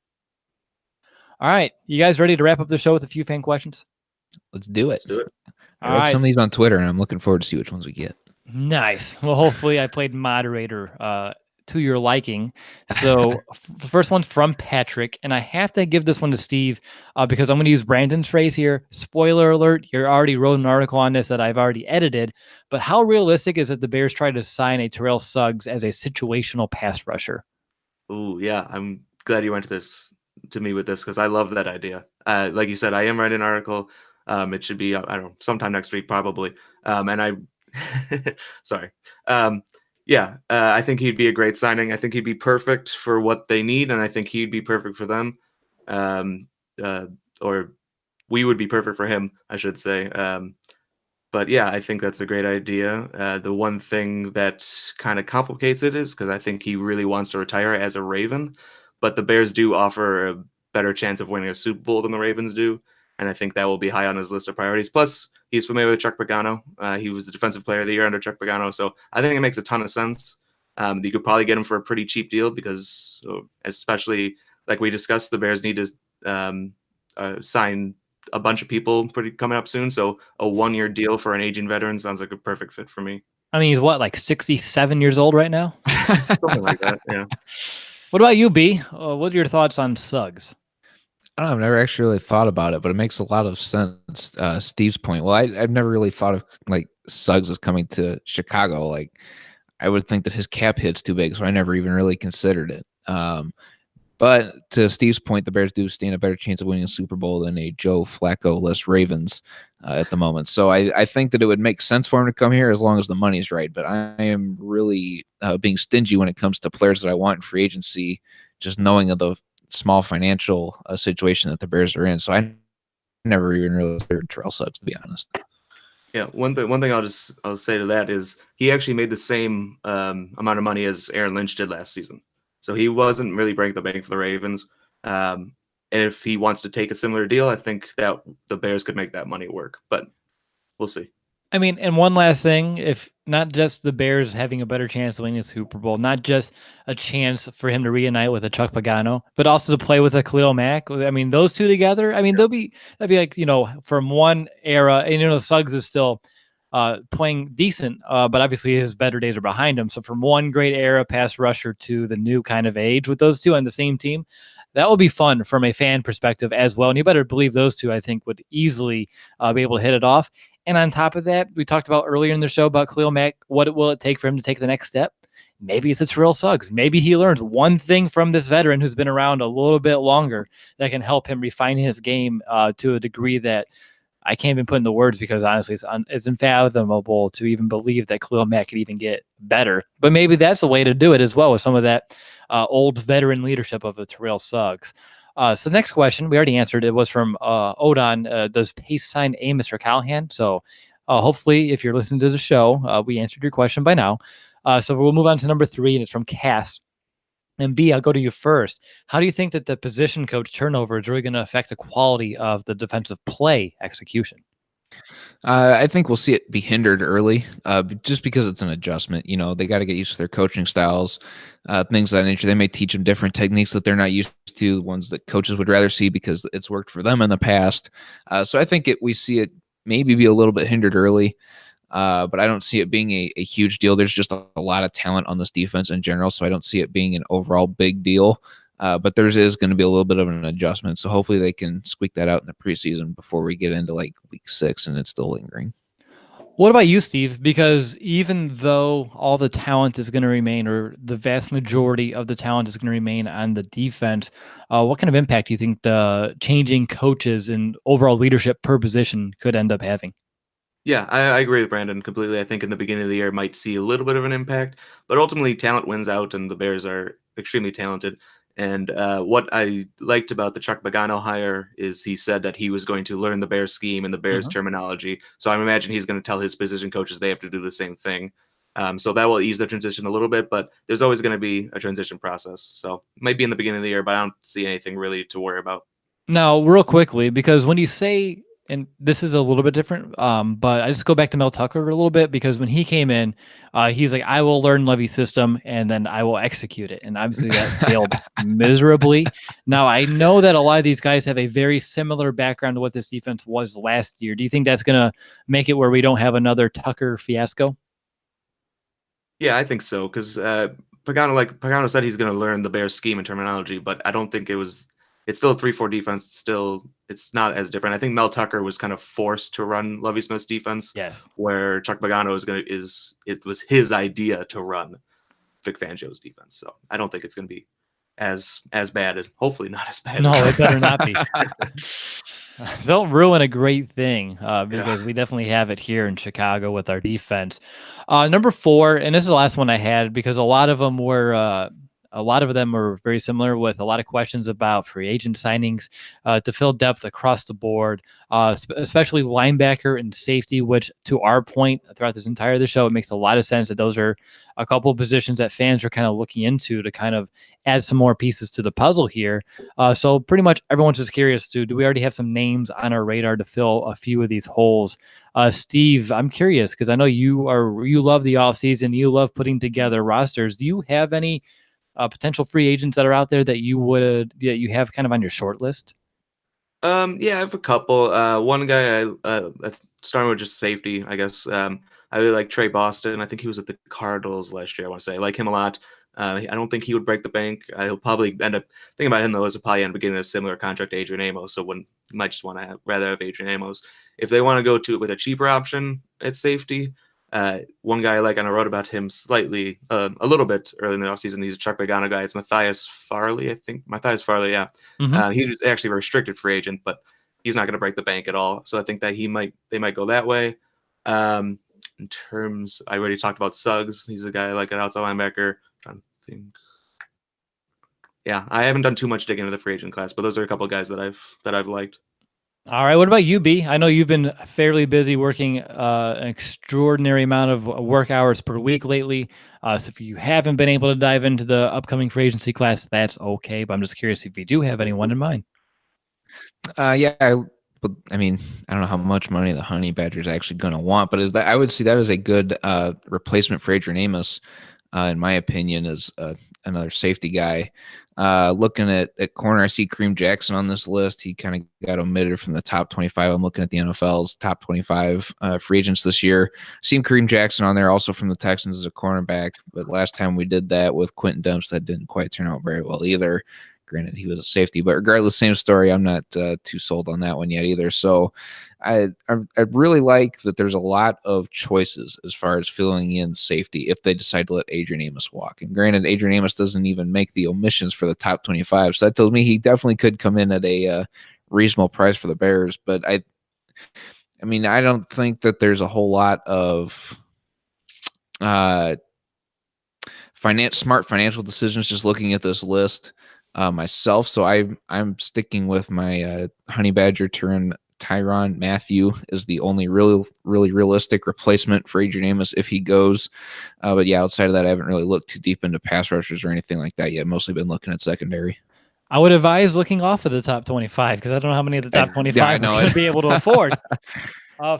All right, you guys ready to wrap up the show with a few fan questions? Let's do it. Let's do it. I read some of these on Twitter, and I'm looking forward to see which ones we get. Nice. Well, hopefully I played moderator to your liking. So the first one's from Patrick, and I have to give this one to Steve because I'm going to use Brandon's phrase here. Spoiler alert, you already wrote an article on this that I've already edited, but how realistic is it the Bears try to sign a Terrell Suggs as a situational pass rusher? Ooh, yeah. I'm glad you went to me with this because I love that idea. Like you said, I am writing an article. It should be, I don't know, sometime next week probably. And I, sorry. I think he'd be a great signing. I think he'd be perfect for what they need, and I think he'd be perfect for them. Or we would be perfect for him, I should say. But yeah, I think that's a great idea. The one thing that kind of complicates it is because I think he really wants to retire as a Raven, but the Bears do offer a better chance of winning a Super Bowl than the Ravens do. And I think that will be high on his list of priorities. Plus, he's familiar with Chuck Pagano. He was the defensive player of the year under Chuck Pagano. So I think it makes a ton of sense. You could probably get him for a pretty cheap deal because, especially like we discussed, the Bears need to sign a bunch of people coming up soon. So a 1-year deal for an aging veteran sounds like a perfect fit for me. I mean, he's what, like 67 years old right now? Something like that, yeah. What about you, B? What are your thoughts on Suggs? I don't know. I've never actually really thought about it, but it makes a lot of sense. Steve's point. Well, I've never really thought of like Suggs as coming to Chicago. Like I would think that his cap hit's too big, so I never even really considered it. But to Steve's point, the Bears do stand a better chance of winning a Super Bowl than a Joe Flacco-less Ravens at the moment. So I think that it would make sense for him to come here as long as the money's right. But I am really being stingy when it comes to players that I want in free agency, just knowing of the small financial situation that the Bears are in. So I never even really considered Terrell Suggs, to be honest. Yeah, one thing I'll say to that is he actually made the same amount of money as Aaron Lynch did last season, so he wasn't really breaking the bank for the Ravens. Um, and if he wants to take a similar deal, I think that the Bears could make that money work, but we'll see. I mean, and one last thing, if not just the Bears having a better chance of winning the Super Bowl, not just a chance for him to reunite with a Chuck Pagano, but also to play with a Khalil Mack. I mean, those two together, I mean, that'd be like, from one era, and Suggs is still playing decent, but obviously his better days are behind him. So from one great era pass rusher to the new kind of age with those two on the same team, that will be fun from a fan perspective as well. And you better believe those two, I think, would easily be able to hit it off. And on top of that, we talked about earlier in the show about Khalil Mack. What will it take for him to take the next step? Maybe it's Terrell Suggs. Maybe he learns one thing from this veteran who's been around a little bit longer that can help him refine his game to a degree that I can't even put into words, because honestly, it's unfathomable to even believe that Khalil Mack could even get better. But maybe that's the way to do it as well, with some of that old veteran leadership of a Terrell Suggs. So the next question, we already answered. It was from Odon. Does Pace sign Mr. Callahan? So hopefully, if you're listening to the show, we answered your question by now. So we'll move on to number 3, and it's from Cass. And B, I'll go to you first. How do you think that the position coach turnover is really going to affect the quality of the defensive play execution? I think we'll see it be hindered early, just because it's an adjustment. They got to get used to their coaching styles, things of that nature. They may teach them different techniques that they're not used to, ones that coaches would rather see because it's worked for them in the past. So I think we see it maybe be a little bit hindered early, but I don't see it being a huge deal. There's just a lot of talent on this defense in general, so I don't see it being an overall big deal. But there is going to be a little bit of an adjustment. So hopefully they can squeak that out in the preseason before we get into like week 6 and it's still lingering. What about you, Steve? Because even though all the talent is going to remain, or the vast majority of the talent is going to remain on the defense, what kind of impact do you think the changing coaches and overall leadership per position could end up having? Yeah, I agree with Brandon completely. I think in the beginning of the year might see a little bit of an impact, but ultimately talent wins out, and the Bears are extremely talented. And what I liked about the Chuck Pagano hire is he said that he was going to learn the Bears scheme and the Bears terminology. So I imagine he's going to tell his position coaches they have to do the same thing. So that will ease the transition a little bit, but there's always going to be a transition process. So it might be in the beginning of the year, but I don't see anything really to worry about. Now, real quickly, because when you say, and this is a little bit different, but I just go back to Mel Tucker a little bit, because when he came in, he's like, I will learn Levy's system and then I will execute it. And obviously that failed miserably. Now, I know that a lot of these guys have a very similar background to what this defense was last year. Do you think that's going to make it where we don't have another Tucker fiasco? Yeah, I think so, because Pagano said he's going to learn the Bears scheme and terminology, but I don't think it's still a 3-4 defense. It's not as different. I think Mel Tucker was kind of forced to run Lovie Smith's defense. Yes. Where Chuck Pagano it was his idea to run Vic Fangio's defense. So I don't think it's going to be as bad. Hopefully not as bad. No, it better not be. Don't ruin a great thing, because we definitely have it here in Chicago with our defense. Number 4, and this is the last one I had, because a lot of them were very similar, with a lot of questions about free agent signings to fill depth across the board, especially linebacker and safety, which, to our point throughout this entire the show, it makes a lot of sense that those are a couple of positions that fans are kind of looking into to kind of add some more pieces to the puzzle here. So pretty much everyone's just curious do we already have some names on our radar to fill a few of these holes? Steve, I'm curious, because I know you love the offseason, you love putting together rosters. Do you have any potential free agents that are out there that you have kind of on your short list? Yeah, I have a couple. One guy that's starting with just safety, I guess. I really like Trey Boston. I think he was at the Cardinals last year. I want to say I like him a lot. I don't think he would break the bank. He'll probably end up thinking about him though is probably end up getting a similar contract to Adrian Amos. So you might just want to rather have Adrian Amos. If they want to go to it with a cheaper option at safety, one guy I wrote about him slightly, a little bit early in the offseason. He's a Chuck Pagano guy. It's Matthias Farley, I think. Matthias Farley, yeah. He was actually a restricted free agent, but he's not going to break the bank at all. So I think that they might go that way. In terms, I already talked about Suggs. He's a guy I like, an outside linebacker. I'm trying to think. Yeah, I haven't done too much digging into the free agent class, but those are a couple of guys that I've liked. All right. What about you, B? I know you've been fairly busy working an extraordinary amount of work hours per week lately. So if you haven't been able to dive into the upcoming free agency class, that's okay. But I'm just curious if you do have anyone in mind. Yeah, but I mean, I don't know how much money the Honey Badger is actually going to want, but I would see that as a good replacement for Adrian Amos, in my opinion, as another safety guy. Looking at corner, I see Kareem Jackson on this list. He kind of got omitted from the top 25. I'm looking at the NFL's top 25 free agents this year. Seen Kareem Jackson on there, also from the Texans as a cornerback. But last time we did that with Quentin Demps, that didn't quite turn out very well either. Granted, he was a safety, but regardless, same story. I'm not too sold on that one yet either. So I really like that there's a lot of choices as far as filling in safety if they decide to let Adrian Amos walk. And granted, Adrian Amos doesn't even make the omissions for the top 25. So that tells me he definitely could come in at a reasonable price for the Bears. But I mean, I don't think that there's a whole lot of smart financial decisions just looking at this list myself. So I'm sticking with my Honey Badger Tyrann Mathieu is the only really realistic replacement for Adrian Amos if he goes. But yeah, outside of that, I haven't really looked too deep into pass rushers or anything like that yet. Mostly been looking at secondary. I would advise looking off of the top 25 because I don't know how many of the top 25 we're going to be able to afford.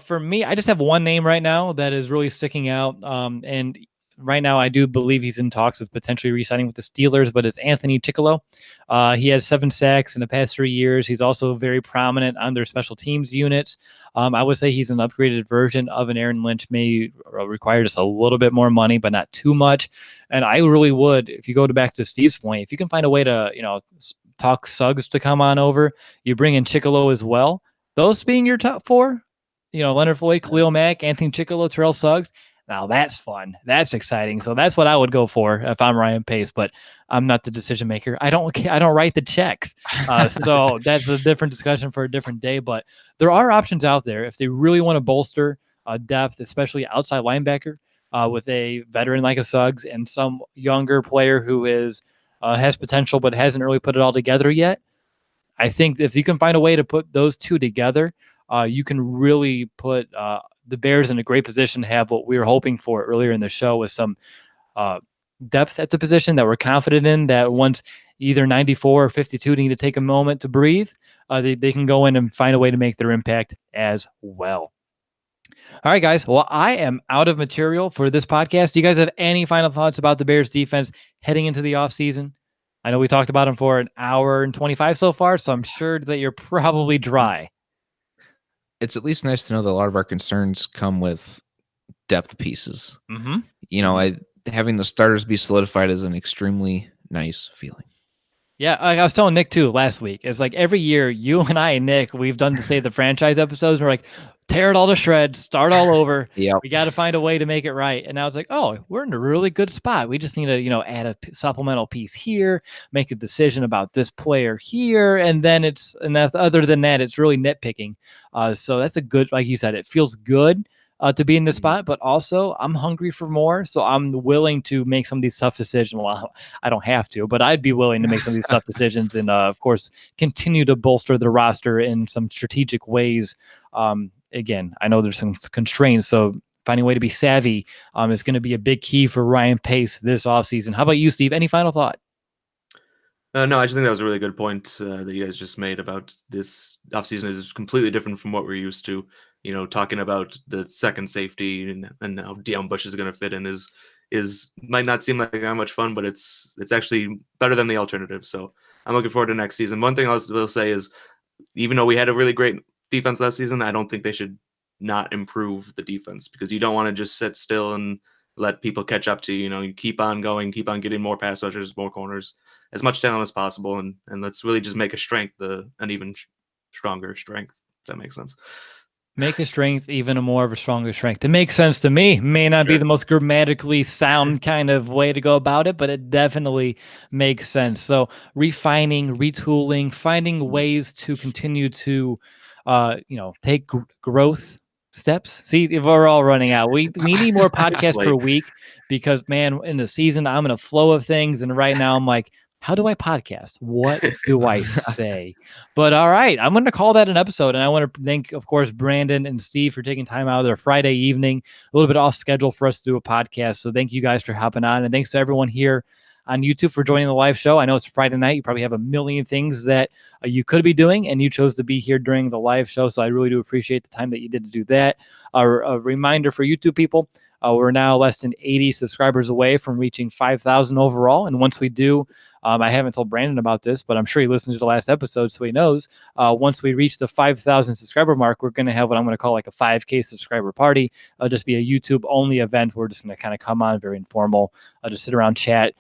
For me, I just have one name right now that is really sticking out. And right now, I do believe he's in talks with potentially re-signing with the Steelers, but it's Anthony Chickillo. He has 7 sacks in the past 3 years. He's also very prominent on their special teams units. I would say he's an upgraded version of an Aaron Lynch, may require just a little bit more money, but not too much. And I really would, if you go back to Steve's point, if you can find a way to, talk Suggs to come on over, you bring in Chickillo as well. Those being your top 4, Leonard Floyd, Khalil Mack, Anthony Chickillo, Terrell Suggs. Now that's fun. That's exciting. So that's what I would go for if I'm Ryan Pace, but I'm not the decision maker. I don't write the checks. So that's a different discussion for a different day, but there are options out there if they really want to bolster depth, especially outside linebacker with a veteran like a Suggs and some younger player who has potential but hasn't really put it all together yet. I think if you can find a way to put those two together, you can really put the Bears in a great position to have what we were hoping for earlier in the show with some depth at the position that we're confident in, that once either 94 or 52 need to take a moment to breathe, they can go in and find a way to make their impact as well. All right, guys. Well, I am out of material for this podcast. Do you guys have any final thoughts about the Bears defense heading into the offseason? I know we talked about them for an hour and 25 so far, so I'm sure that you're probably dry. It's at least nice to know that a lot of our concerns come with depth pieces. Mm-hmm. Having the starters be solidified is an extremely nice feeling. Yeah, I was telling Nick too last week. It's like every year, you and I and Nick, we've done the State of the Franchise episodes. And we're like, tear it all to shreds, start all over. Yep. We got to find a way to make it right. And now it's like, oh, we're in a really good spot. We just need to, add a supplemental piece here, make a decision about this player here, and then that's other than that, it's really nitpicking. So that's a good, like you said, it feels good to be in this spot, but also I'm hungry for more. So I'm willing to make some of these tough decisions. Well, I don't have to, but I'd be willing to make some of these tough decisions and, of course, continue to bolster the roster in some strategic ways. Again, I know there's some constraints, so finding a way to be savvy is going to be a big key for Ryan Pace this offseason. How about you, Steve? Any final thought? No, I just think that was a really good point that you guys just made about this offseason is completely different from what we're used to. Talking about the second safety and how Deion Bush is going to fit in is might not seem like that much fun, but it's actually better than the alternative. So I'm looking forward to next season. One thing I will say is, even though we had a really great defense last season, I don't think they should not improve the defense, because you don't want to just sit still and let people catch up to you. You keep on going, keep on getting more pass rushers, more corners, as much talent as possible, and let's really just make a strength an even stronger strength. If that makes sense. Make a strength even a more of a stronger strength. It makes sense to me. May not be the most grammatically sound kind of way to go about it, but it definitely makes sense. So refining, retooling, finding ways to continue to, take growth steps. See, if we're all running out, we need more podcasts per week, because man, in the season, I'm in a flow of things. And right now I'm like, how do I podcast? What do I say? But all right, I'm going to call that an episode. And I want to thank, of course, Brandon and Steve for taking time out of their Friday evening, a little bit off schedule for us to do a podcast. So thank you guys for hopping on. And thanks to everyone here on YouTube for joining the live show. I know it's Friday night. You probably have a million things that you could be doing, and you chose to be here during the live show. So I really do appreciate the time that you did to do that. A reminder for YouTube people, we're now less than 80 subscribers away from reaching 5,000 overall. And once we do, I haven't told Brandon about this, but I'm sure he listened to the last episode, so he knows. Once we reach the 5,000 subscriber mark, we're going to have what I'm going to call like a 5K subscriber party. It'll just be a YouTube-only event. We're just going to kind of come on, very informal, just sit around, chat,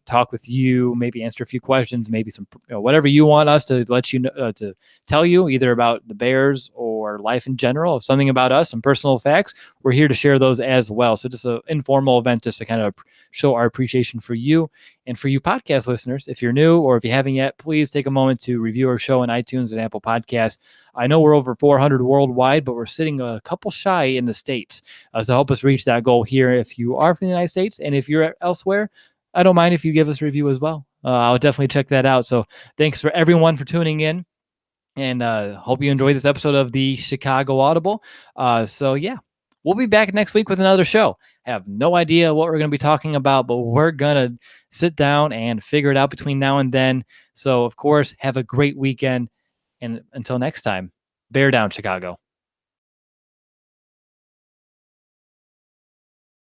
talk with you, maybe answer a few questions, maybe some whatever you want us to let you know, to tell you, either about the Bears or life in general, something about us, some personal facts. We're here to share those as well. So just an informal event just to kind of show our appreciation for you. And for you podcast listeners, if you're new or if you haven't yet, please take a moment to review our show on iTunes and Apple Podcasts. I know we're over 400 worldwide, but we're sitting a couple shy in the States. So help us reach that goal here if you are from the United States. And if you're elsewhere, I don't mind if you give us a review as well. I'll definitely check that out. So thanks for everyone for tuning in. And hope you enjoyed this episode of the Chicago Audible. So yeah, we'll be back next week with another show. Have no idea what we're going to be talking about, but we're going to sit down and figure it out between now and then. So, of course, have a great weekend. And until next time, bear down, Chicago.